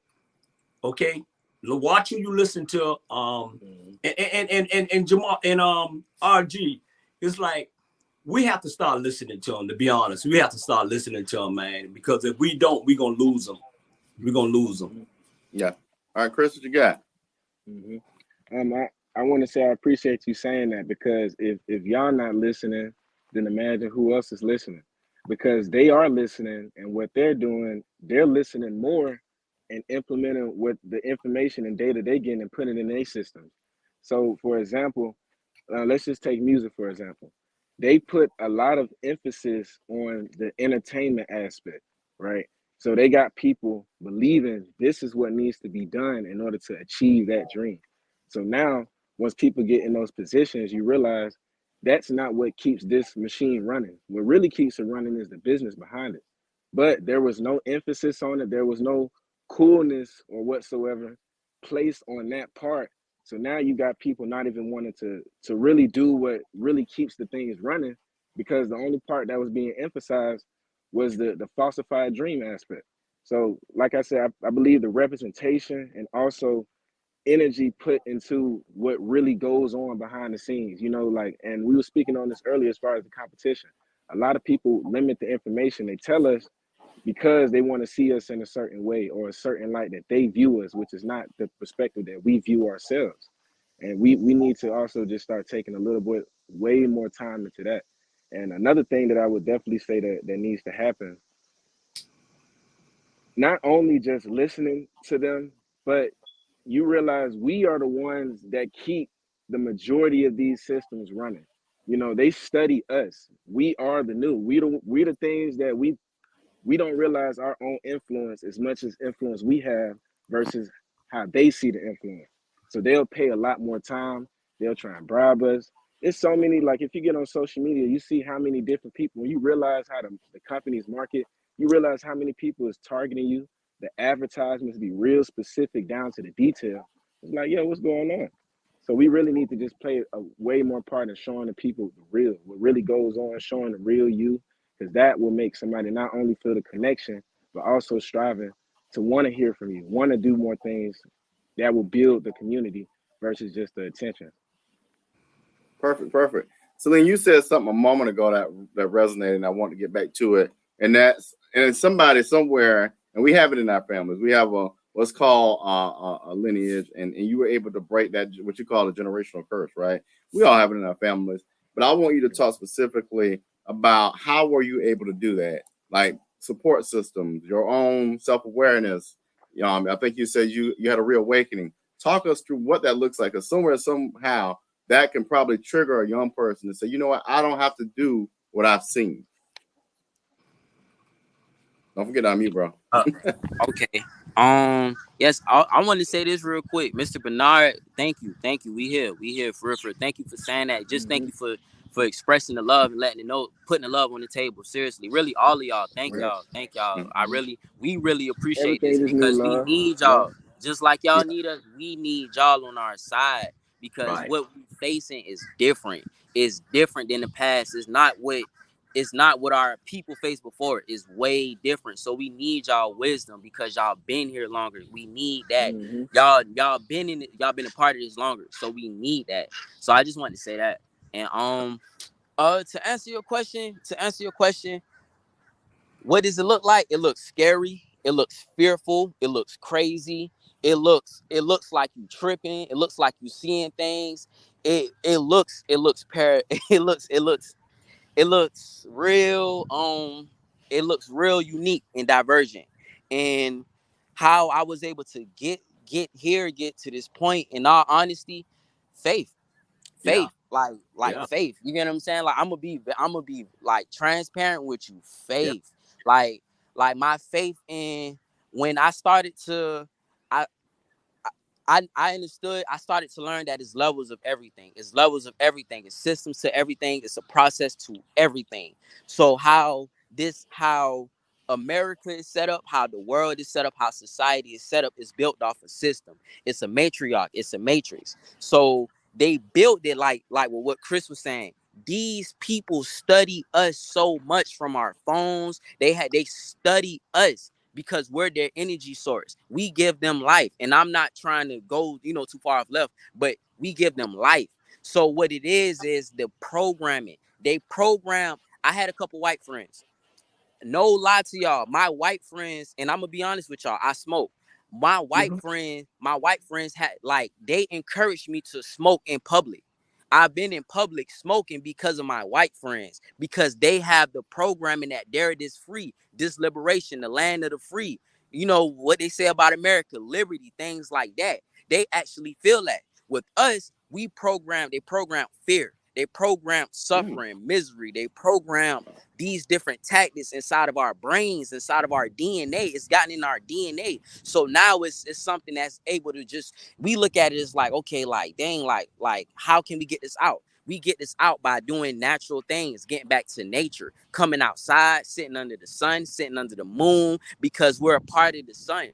[SPEAKER 3] okay? Watch who you listen to. And Jamal and RG, it's like we have to start listening to them. To be honest, we have to start listening to them, man. Because if we don't, we're gonna lose them. Yeah.
[SPEAKER 1] All right, Chris, what you got?
[SPEAKER 4] I want to say I appreciate you saying that, because if y'all not listening, then imagine who else is listening. Because they are listening, and what they're doing, they're listening more and implementing what the information and data they getting and putting it in their systems. So, for example, let's just take music, for example. They put a lot of emphasis on the entertainment aspect, right? So they got people believing this is what needs to be done in order to achieve that dream. So now, once people get in those positions, you realize that's not what keeps this machine running. What really keeps it running is the business behind it. But there was no emphasis on it. There was no coolness or whatsoever placed on that part. So now you got people not even wanting to really do what really keeps the things running, because the only part that was being emphasized was the falsified dream aspect. So like I said, I believe the representation and also energy put into what really goes on behind the scenes, you know, like, and we were speaking on this earlier as far as the competition. A lot of people limit the information they tell us because they want to see us in a certain way or a certain light that they view us, which is not the perspective that we view ourselves. And we need to also just start taking a little bit, way more time into that. And another thing that I would definitely say that needs to happen, not only just listening to them, but you realize we are the ones that keep the majority of these systems running. You know, they study us. We are the new. We the things that we don't realize our own influence as much as influence we have versus how they see the influence. So they'll pay a lot more time. They'll try and bribe us. It's so many, like if you get on social media, you see how many different people, when you realize how the companies market, you realize how many people is targeting you. The advertisements be real specific down to the detail. It's like, yo, what's going on? So we really need to just play a way more part in showing the people the real, what really goes on, showing the real you, because that will make somebody not only feel the connection, but also striving to want to hear from you, want to do more things that will build the community versus just the attention.
[SPEAKER 1] Perfect. Celine, you said something a moment ago that resonated, and I want to get back to it. And it's somebody somewhere, and we have it in our families. We have what's called a lineage, and you were able to break that, what you call a generational curse, right? We all have it in our families. But I want you to talk specifically about how were you able to do that, like support systems, your own self-awareness. I think you said you had a real awakening. Talk us through what that looks like, because somewhere, somehow, that can probably trigger a young person to say, you know what, I don't have to do what I've seen. Don't forget I'm you, bro.
[SPEAKER 5] Okay. Yes, I want to say this real quick, Mr. Bernard. Thank you. We here for real, for real. Thank you for saying that. Just thank
[SPEAKER 4] Mm-hmm.
[SPEAKER 5] you for expressing the love and letting it know, putting the love on the table. Seriously, really, all of y'all. Thank y'all. We really appreciate this
[SPEAKER 4] Everything is new
[SPEAKER 5] because we
[SPEAKER 4] love.
[SPEAKER 5] need
[SPEAKER 4] Yeah.
[SPEAKER 5] y'all. Just like y'all
[SPEAKER 1] Yeah.
[SPEAKER 5] need us, we need y'all on our side because
[SPEAKER 3] Right.
[SPEAKER 5] what we facing is different. It's different than the past. It's not what our people faced before. It's way different. So we need y'all wisdom because y'all been here longer. We need that.
[SPEAKER 4] Mm-hmm.
[SPEAKER 5] Y'all been in it, y'all been a part of this longer. So we need that. So I just wanted to say that. And to answer your question, what does it look like? It looks scary, it looks fearful, it looks crazy, it looks like you tripping, it looks like you seeing things. It looks real it looks real unique and divergent. And how I was able to get to this point, in all honesty, faith.
[SPEAKER 3] Yeah.
[SPEAKER 5] Like
[SPEAKER 3] Yeah.
[SPEAKER 5] faith. You get what I'm saying? Like I'm gonna be like transparent with you.
[SPEAKER 3] Yeah.
[SPEAKER 5] Faith. Like my faith in when I started to I I understood. I started to learn that it's levels of everything. It's levels of everything. It's systems to everything. It's a process to everything. So how America is set up, how the world is set up, how society is set up is built off a system. It's a matriarch. It's a matrix. So they built it like what Chris was saying. These people study us so much from our phones. They study us because we're their energy source. We give them life. And I'm not trying to go, too far off left, but we give them life. So what it is the programming. They program. I had a couple white friends. No lie to y'all, my white friends, and I'm gonna be honest with y'all, I smoke. My white friends had they encouraged me to smoke in public. I've been in public smoking because of my white friends, because they have the programming that there it is free, this liberation, the land of the free. You know what they say about America, liberty, things like that. They actually feel that. With us, they program fear. They program suffering, misery. They program these different tactics inside of our brains, inside of our DNA. It's gotten in our DNA. So now it's something that's able to just, we look at it as like, okay, like dang, like how can we get this out? We get this out by doing natural things, getting back to nature, coming outside, sitting under the sun, sitting under the moon, because we're a part of the sun.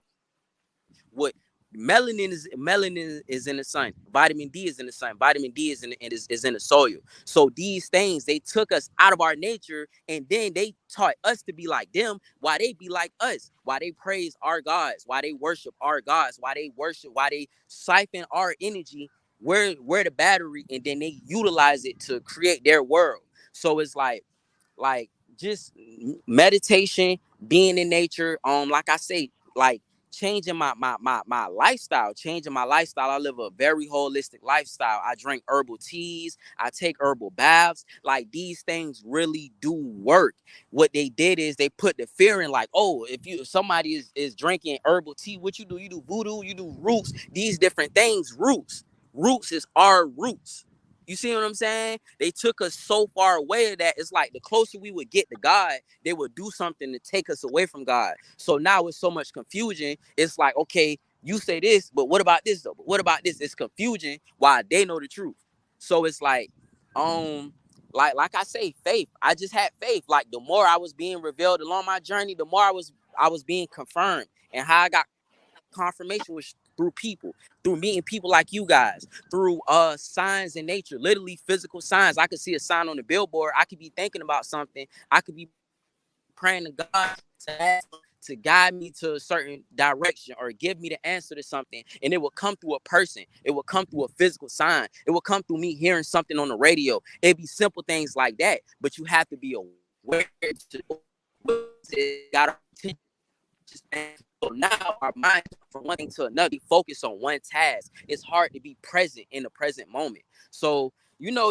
[SPEAKER 5] What melanin is in the sun, vitamin D is in the sun, vitamin D is in the soil. So these things, they took us out of our nature, and then they taught us to be like them, why they be like us, why they praise our gods, why they worship our gods, why they siphon our energy, where the battery, and then they utilize it to create their world. So it's like just meditation, being in nature, like I say, like changing my lifestyle, changing my lifestyle. I live a very holistic lifestyle. I drink herbal teas, I take herbal baths. Like these things really do work. What they did is they put the fear in, like, oh, if somebody is drinking herbal tea, what you do? You do voodoo, you do roots, these different things. Roots is our roots. You see what I'm saying? They took us so far away that it's like the closer we would get to God, they would do something to take us away from God. So now it's so much confusion. It's like, okay, you say this, but what about this though? But what about this? It's confusion while they know the truth. So it's um, like I say, faith. I just had faith. Like the more I was being revealed along my journey, the more I was being confirmed. And how I got confirmation was through people, through meeting people like you guys, through signs in nature, literally physical signs. I could see a sign on the billboard. I could be thinking about something. I could be praying to God to ask him to guide me to a certain direction or give me the answer to something, and it will come through a person. It will come through a physical sign. It will come through me hearing something on the radio. It'd be simple things like that, but you have to be aware to got so now our mind, from one thing to another, we focus on one task. It's hard to be present in the present moment. So,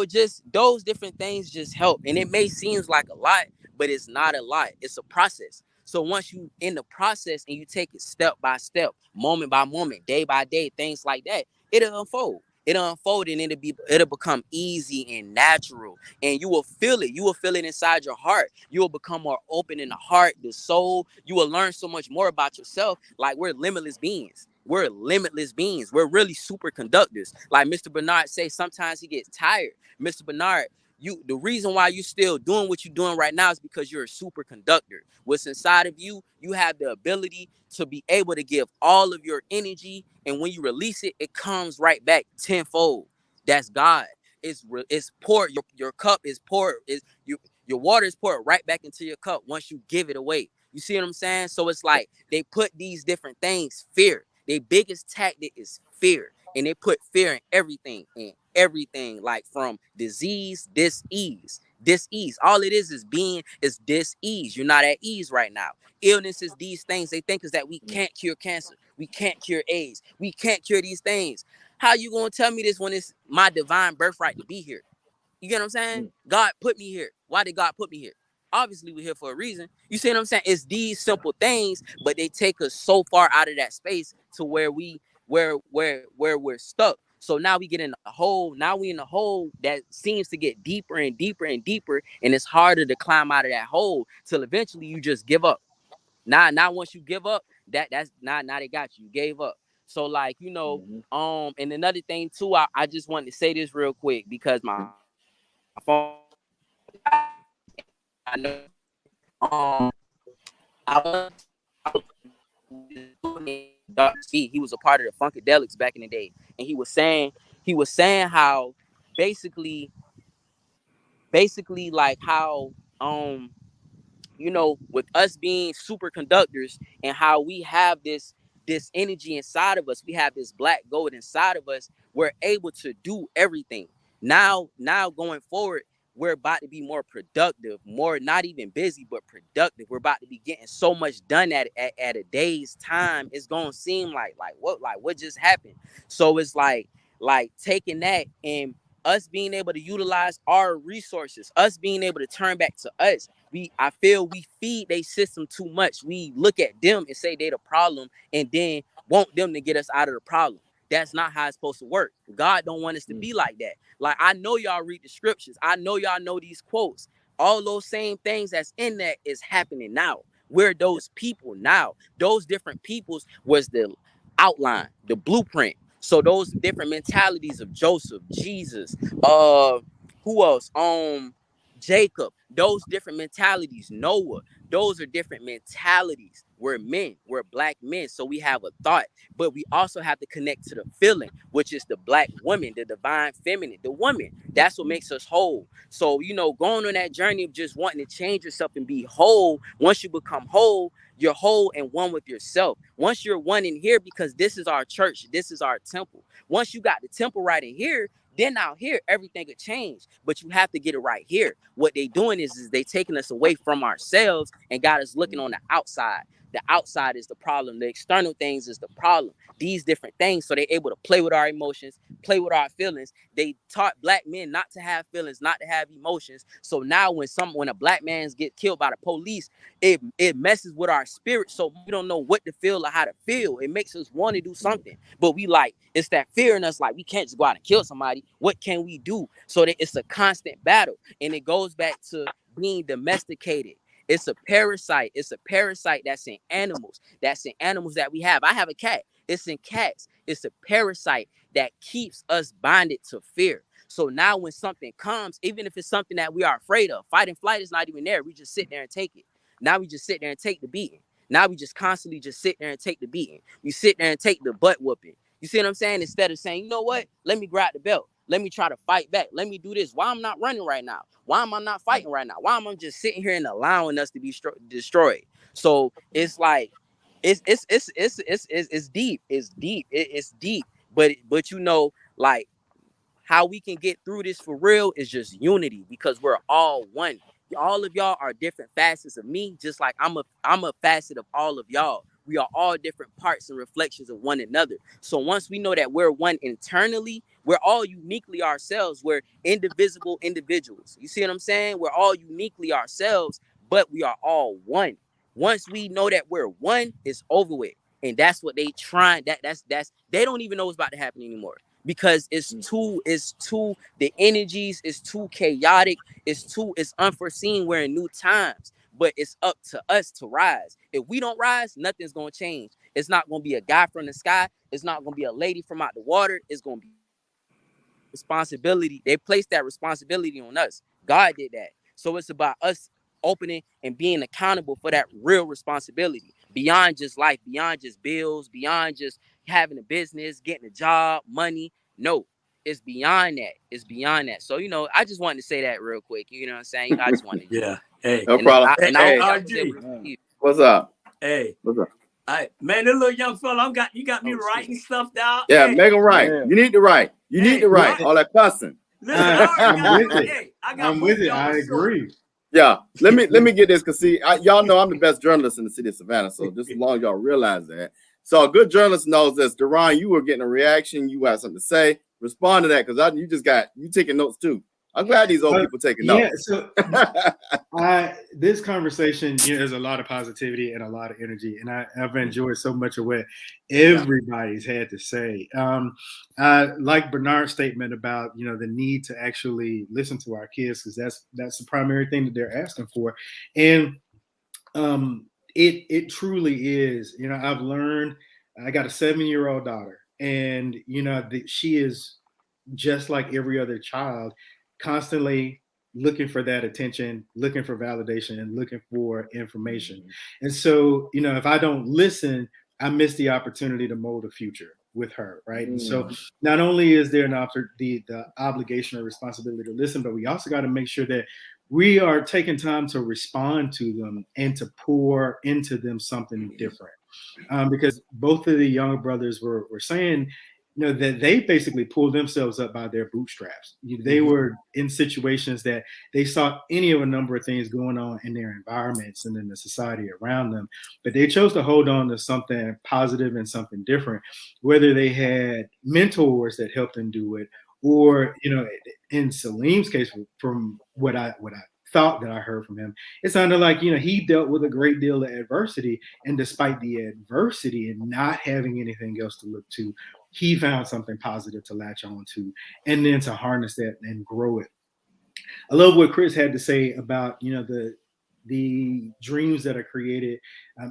[SPEAKER 5] just those different things just help. And it may seem like a lot, but it's not a lot. It's a process. So once you in the process and you take it step by step, moment by moment, day by day, things like that, it'll unfold. It unfold and it'll become easy and natural, and you will feel it. You will feel it inside your heart. You will become more open in the heart, the soul. You will learn so much more about yourself. Like, we're limitless beings. We're limitless beings. We're really superconductors. Like Mr. Bernard say, sometimes he gets tired. Mr. Bernard, the reason why you still doing what you're doing right now is because you're a superconductor. What's inside of you, you have the ability to be able to give all of your energy, and when you release it, it comes right back tenfold. That's God. It's poured. Your cup is poured. Your water is poured right back into your cup once you give it away. You see what I'm saying? So it's like they put these different things, fear. Their biggest tactic is fear, and they put fear in everything, like from disease, dis-ease. All it is is dis-ease. You're not at ease right now. Illness is these things. They think is that we can't cure cancer, we can't cure AIDS, we can't cure these things. How you gonna tell me this when it's my divine birthright to be here? You get what I'm saying? God put me here. Why did God put me here? Obviously, we're here for a reason. You see what I'm saying? It's these simple things, but they take us so far out of that space to where we're stuck. So now we get in a hole. Now we in a hole that seems to get deeper and deeper and deeper, and it's harder to climb out of that hole till eventually you just give up. Now once you give up, that's now they got you. You gave up. So like, and another thing too, I just wanted to say this real quick because my phone, I know, I was Dawgs. He was a part of the Funkadelics back in the day, and he was saying how basically like how with us being superconductors and how we have this energy inside of us, we have this black gold inside of us, we're able to do everything. Now going forward, we're about to be more productive, more not even busy, but productive. We're about to be getting so much done at a day's time. It's gonna seem like what just happened. So it's like taking that and us being able to utilize our resources, us being able to turn back to us. I feel we feed their system too much. We look at them and say they the problem and then want them to get us out of the problem. That's not how it's supposed to work. God don't want us to be like that. Like, I know y'all read the scriptures. I know y'all know these quotes. All those same things that's in that is happening now. We're those people now. Those different peoples was the outline, the blueprint. So those different mentalities of Joseph, Jesus, who else? Jacob, those different mentalities, Noah, those are different mentalities. We're men, we're black men, so we have a thought, but we also have to connect to the feeling, which is the black woman, the divine feminine, the woman. That's what makes us whole. So, going on that journey of just wanting to change yourself and be whole, once you become whole, you're whole and one with yourself. Once you're one in here, because this is our church, this is our temple. Once you got the temple right in here, then out here, everything could change, but you have to get it right here. What they doing is they taking us away from ourselves and got us looking on the outside. The outside is the problem. The external things is the problem. These different things, so they're able to play with our emotions, play with our feelings. They taught black men not to have feelings, not to have emotions. So now when a black man get killed by the police, it messes with our spirit. So we don't know what to feel or how to feel. It makes us want to do something, but we like, it's that fear in us. Like, we can't just go out and kill somebody. What can we do? So that it's a constant battle, and it goes back to being domesticated. It's a parasite. It's a parasite that's in animals. That's in animals that we have. I have a cat. It's in cats. It's a parasite that keeps us bonded to fear. So now when something comes, even if it's something that we are afraid of, fight and flight is not even there. We just sit there and take it. Now we just sit there and take the beating. Now we just constantly just sit there and take the beating. We sit there and take the butt whooping. You see what I'm saying? Instead of saying, you know what? Let me grab the belt. Let me try to fight back. Let me do this. Why I'm not running right now? Why am I not fighting right now? Why am I just sitting here and allowing us to be destroyed? So it's like, it's deep. It's deep. It's deep. But like, how we can get through this for real is just unity, because we're all one. All of y'all are different facets of me, just like I'm a facet of all of y'all. We are all different parts and reflections of one another. So once we know that we're one internally, we're all uniquely ourselves. We're indivisible individuals. You see what I'm saying? We're all uniquely ourselves, but we are all one. Once we know that we're one, it's over with. And that's what they trying. That's they don't even know what's about to happen anymore. because it's too the energies is too chaotic, it's unforeseen. We're in new times, but it's up to us to rise. If we don't rise, nothing's gonna change. It's not gonna be a guy from the sky, it's not gonna be a lady from out the water, it's gonna be responsibility. They placed that responsibility on us. God did that. So it's about us opening and being accountable for that real responsibility beyond just life, beyond just bills, beyond just having a business, getting a job, money. No, it's beyond that. It's beyond that. So, I just wanted to say that real quick. You know what I'm saying? I just wanted to.
[SPEAKER 3] Yeah. Hey.
[SPEAKER 1] No problem.
[SPEAKER 3] Hey,
[SPEAKER 5] I
[SPEAKER 3] hey,
[SPEAKER 5] hope I was able
[SPEAKER 3] RG.
[SPEAKER 5] to receive.
[SPEAKER 1] What's up?
[SPEAKER 3] Hey.
[SPEAKER 1] What's up?
[SPEAKER 3] Man, this little young fella, you got me writing stuff down.
[SPEAKER 1] Yeah,
[SPEAKER 3] hey.
[SPEAKER 1] make them right.
[SPEAKER 4] Yeah.
[SPEAKER 1] You need to write. You need to write. All that cussing.
[SPEAKER 3] Listen, I
[SPEAKER 7] I'm with it. I agree.
[SPEAKER 1] Yeah, let me get this, because see, y'all know I'm the best journalist in the city of Savannah, so just as long as y'all realize that. So a good journalist knows this. Deron, you were getting a reaction. You had something to say. Respond to that, because you taking notes too. I'm glad these old people taking notes.
[SPEAKER 7] So this conversation, there's a lot of positivity and a lot of energy, and I've enjoyed so much of what everybody's had to say. I like Bernard's statement about the need to actually listen to our kids, because that's the primary thing that they're asking for, and it truly is. I've learned. I got a 7-year-old daughter, and she is just like every other child, constantly looking for that attention, looking for validation, and looking for information. And so, if I don't listen, I miss the opportunity to mold a future with her, right? And so not only is there the obligation or responsibility to listen, but we also got to make sure that we are taking time to respond to them and to pour into them something different. Because both of the younger brothers were saying, that they basically pulled themselves up by their bootstraps. They were in situations that they saw any of a number of things going on in their environments and in the society around them, but they chose to hold on to something positive and something different, whether they had mentors that helped them do it, or, in Salim's case, from what I thought that I heard from him, it sounded like, he dealt with a great deal of adversity, and despite the adversity and not having anything else to look to, he found something positive to latch on to, and then to harness that and grow it. I love what Chris had to say about, the dreams that are created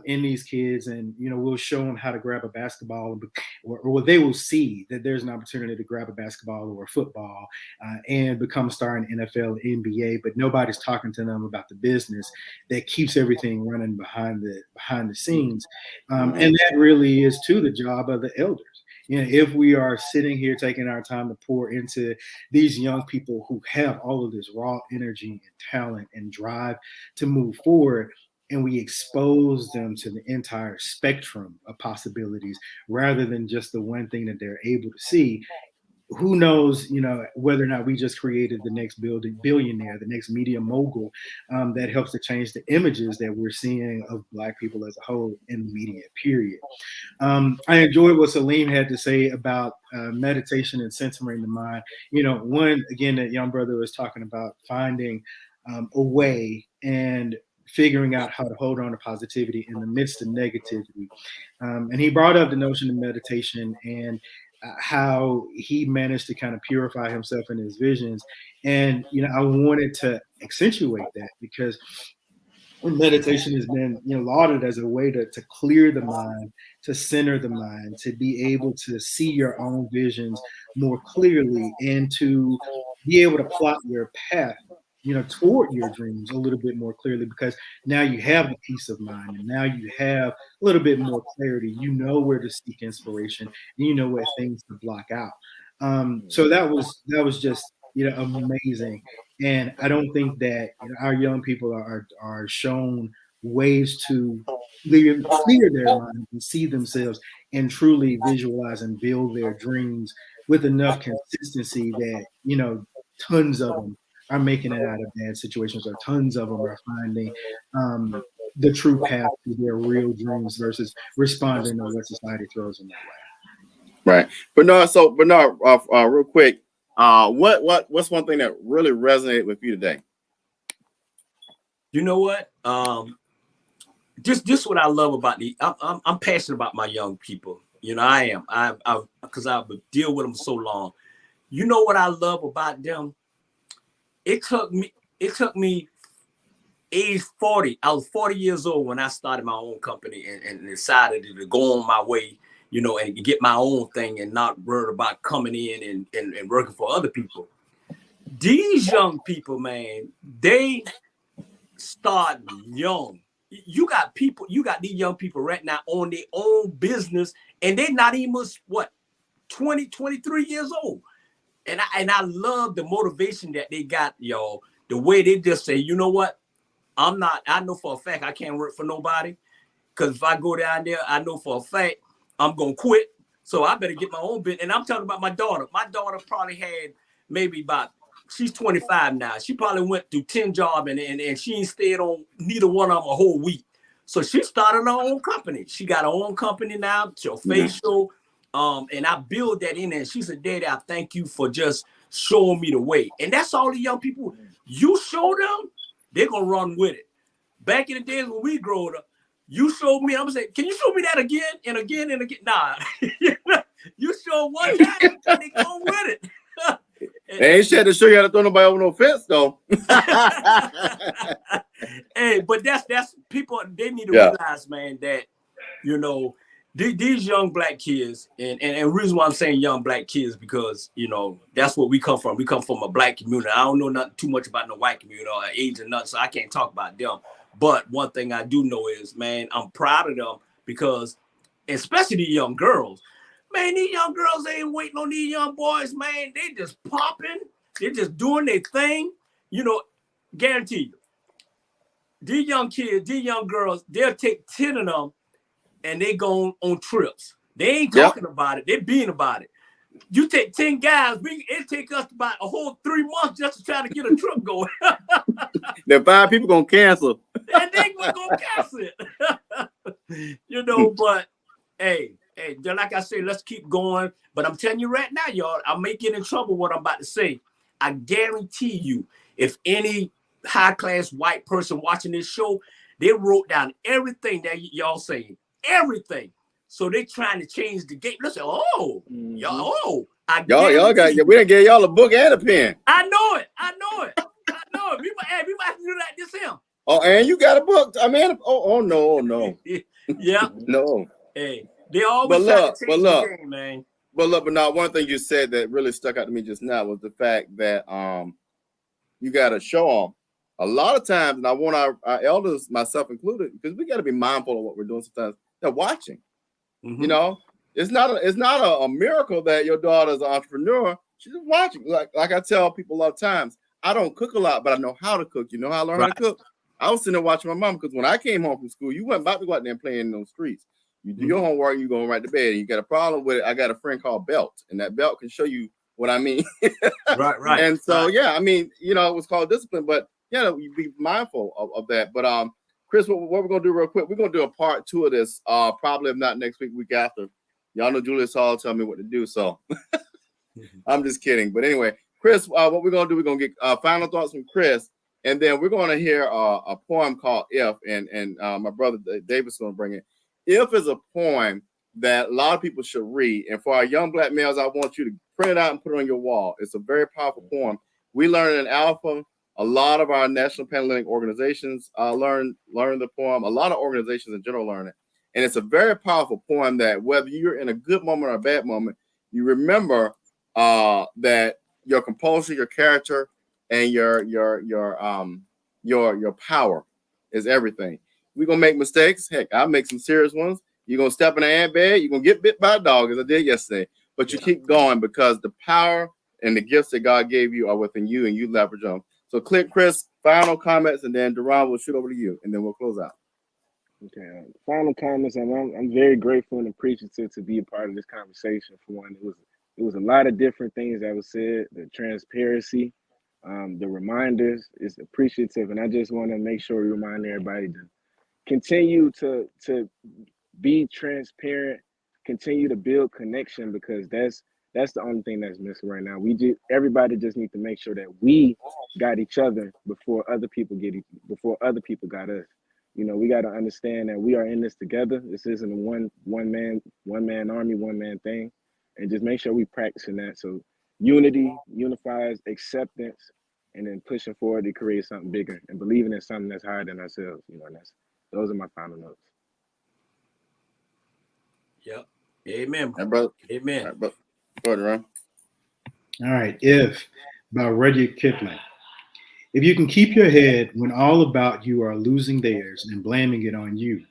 [SPEAKER 7] in these kids, and we'll show them how to grab a basketball, or they will see that there's an opportunity to grab a basketball or a football and become a star in NFL, NBA, but nobody's talking to them about the business that keeps everything running behind the scenes, and that really is too the job of the elders. If we are sitting here taking our time to pour into these young people who have all of this raw energy and talent and drive to move forward, and we expose them to the entire spectrum of possibilities rather than just the one thing that they're able to see, who knows, whether or not we just created the next billionaire, the next media mogul that helps to change the images that we're seeing of Black people as a whole in the media, period. I enjoyed what Salim had to say about meditation and centering the mind. One, again, that young brother was talking about finding a way and figuring out how to hold on to positivity in the midst of negativity. And he brought up the notion of meditation and how he managed to kind of purify himself in his visions. And, I wanted to accentuate that, because meditation has been lauded as a way to clear the mind, to center the mind, to be able to see your own visions more clearly, and to be able to plot your path toward your dreams a little bit more clearly, because now you have the peace of mind, and now you have a little bit more clarity. You know where to seek inspiration, and you know where things to block out. So that was just amazing. And I don't think that our young people are shown ways to clear their minds and see themselves and truly visualize and build their dreams with enough consistency that tons of them are making it out of bad situations, or tons of them are finding the true path to their real dreams versus responding to what society throws in their way.
[SPEAKER 1] Right, Bernard. So Bernard, real quick, what's one thing that really resonated with you today?
[SPEAKER 3] You know what? Just what I love about I'm passionate about my young people. You know, I am. Because I've deal with them so long. You know what I love about them? It took me age 40. I was 40 years old when I started my own company and decided to go on my way, you know, and get my own thing and not worry about coming in and working for other people. These young people, man, they start young. You got these young people right now on their own business, and they're not even what 20, 23 years old. And I love the motivation that they got, y'all. The way they just say, you know what? I know for a fact I can't work for nobody. Because if I go down there, I know for a fact I'm going to quit. So I better get my own bit. And I'm talking about my daughter. My daughter probably had maybe she's 25 now. She probably went through 10 jobs and she ain't stayed on neither one of them a whole week. So she started her own company. She got her own company now, facial. And I build that in there. She said, Daddy, I thank you for just showing me the way. And that's all the young people. You show them, they're going to run with it. Back in the days when we grew up, you showed me, I'm going to say, can you show me that again and again and again? Nah. You show one time, they go with it.
[SPEAKER 1] They ain't shit to show you how to throw nobody over no fence, though.
[SPEAKER 3] Hey, but that's people, they need to realize, man, that, you know, these young black kids, and the reason why I'm saying young black kids, because, you know, that's what we come from. We come from a black community. I don't know nothing too much about no white community or age or nothing, so I can't talk about them. But one thing I do know is, man, I'm proud of them because, especially the young girls, man, these young girls ain't waiting on these young boys, man. They just popping. They just doing their thing. You know, guarantee you, these young kids, these young girls, they'll take 10 of them and they go on trips. They ain't talking about it. They're being about it. You take 10 guys, it take us about a whole 3 months just to try to get a trip going.
[SPEAKER 1] Then 5 people gonna cancel.
[SPEAKER 3] And they gonna cancel it. You know, but hey, like I say, let's keep going. But I'm telling you right now, y'all, I may get in trouble what I'm about to say. I guarantee you, if any high-class white person watching this show, they wrote down everything that y'all saying. Everything. So they trying to change the game. Listen, y'all,
[SPEAKER 1] y'all got, we done gave y'all a book and a pen.
[SPEAKER 3] I know it. We might do that this him.
[SPEAKER 1] Oh, and you got a book. I mean, no.
[SPEAKER 3] Yeah.
[SPEAKER 1] No.
[SPEAKER 3] Hey, they always try to change the game, man.
[SPEAKER 1] But now one thing you said that really stuck out to me just now was the fact that you got to show them. A lot of times, and I want our elders, myself included, because we got to be mindful of what we're doing sometimes. They're watching. Mm-hmm. You know, it's not a miracle that your daughter's an entrepreneur. She's just watching. Like I tell people a lot of times, I don't cook a lot, but I know how to cook. You know how I learned how to cook? I was sitting there watching my mom, because when I came home from school, you weren't about to go out there and play in those streets. You do your homework, you go right to bed. And you got a problem with it. I got a friend called Belt, and that belt can show you what I mean.
[SPEAKER 3] Right.
[SPEAKER 1] And so, yeah, I mean, you know, it was called discipline, but yeah, you be mindful of that. But Chris, what we're gonna do real quick, we're gonna do a part 2 of this, probably if not next week after. Y'all know Julius Hall tell me what to do, so I'm just kidding. But anyway, Chris, what we're gonna do, we're gonna get final thoughts from Chris, and then we're gonna hear a poem called If, and my brother David's gonna bring it. If is a poem that a lot of people should read, and for our young black males, I want you to print it out and put it on your wall. It's a very powerful poem. We learned it in Alpha. A lot of our national Panhellenic organizations learn the poem. A lot of organizations in general learn it. And it's a very powerful poem that whether you're in a good moment or a bad moment, you remember that your compulsion, your character, and your power is everything. We're gonna make mistakes. Heck, I'll make some serious ones. You're gonna step in the ant bed, you're gonna get bit by a dog, as I did yesterday. But you keep going because the power and the gifts that God gave you are within you, and you leverage them. So click Chris, final comments, and then Duran will shoot over to you, and then we'll close out.
[SPEAKER 4] Okay, final comments, and I'm very grateful and appreciative to be a part of this conversation. For one, it was a lot of different things that was said. The transparency, the reminders is appreciative, and I just want to make sure we remind everybody to continue to be transparent, continue to build connection, because that's the only thing that's missing right now. Everybody just need to make sure that we got each other before other people got us. You know, we got to understand that we are in this together. This isn't a one man army, one man thing, and just make sure we practicing that. So unity unifies acceptance, and then pushing forward to create something bigger and believing in something that's higher than ourselves. You know, and those are my final notes.
[SPEAKER 3] Yep. Amen.
[SPEAKER 1] Hey, brother.
[SPEAKER 3] Amen.
[SPEAKER 1] All right, but go ahead, Ron.
[SPEAKER 7] All right. If by Rudyard Kipling. If you can keep your head when all about you are losing theirs and blaming it on you.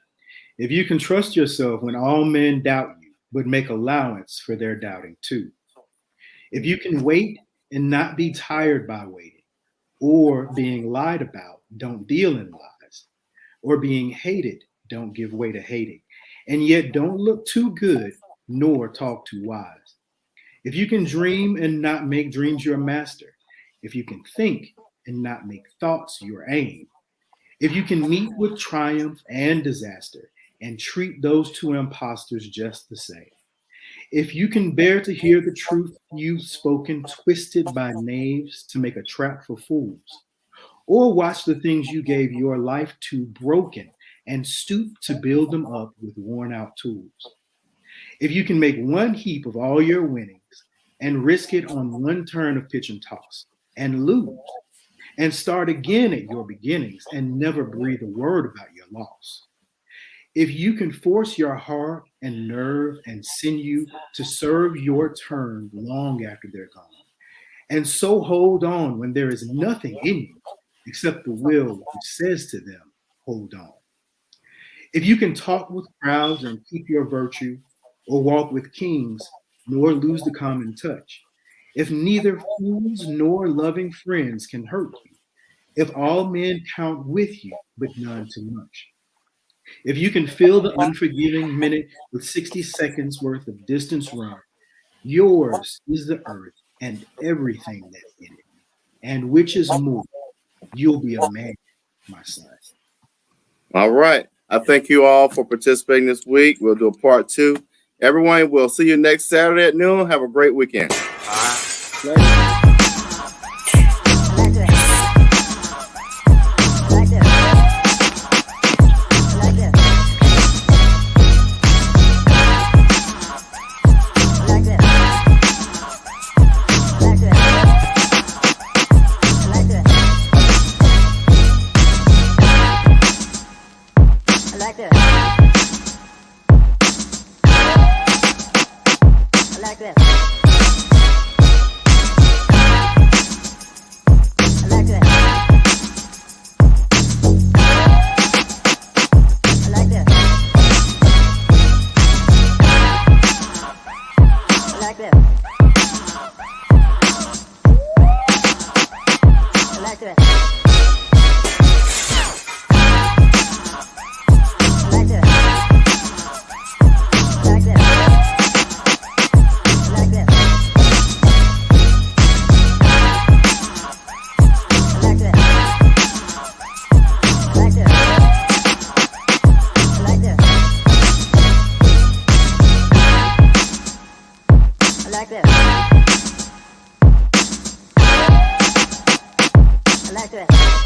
[SPEAKER 7] If you can trust yourself when all men doubt you, but make allowance for their doubting too. If you can wait and not be tired by waiting, or being lied about, don't deal in lies, or being hated, don't give way to hating, and yet don't look too good nor talk too wise. If you can dream and not make dreams your master, if you can think and not make thoughts your aim, if you can meet with triumph and disaster and treat those two impostors just the same, if you can bear to hear the truth you've spoken twisted by knaves to make a trap for fools, or watch the things you gave your life to broken and stoop to build them up with worn out tools, if you can make one heap of all your winnings and risk it on one turn of pitch and toss and lose, and start again at your beginnings and never breathe a word about your loss. If you can force your heart and nerve and sinew to serve your turn long after they're gone, and so hold on when there is nothing in you except the will which says to them, hold on. If you can talk with crowds and keep your virtue, or walk with kings, nor lose the common touch, if neither fools nor loving friends can hurt you, if all men count with you, but none too much, if you can fill the unforgiving minute with 60 seconds worth of distance run, yours is the earth and everything that's in it, and which is more, you'll be a man, my son.
[SPEAKER 1] All right. I thank you all for participating this week. We'll do a part 2. Everyone, we'll see you next Saturday at noon. Have a great weekend.
[SPEAKER 8] like that.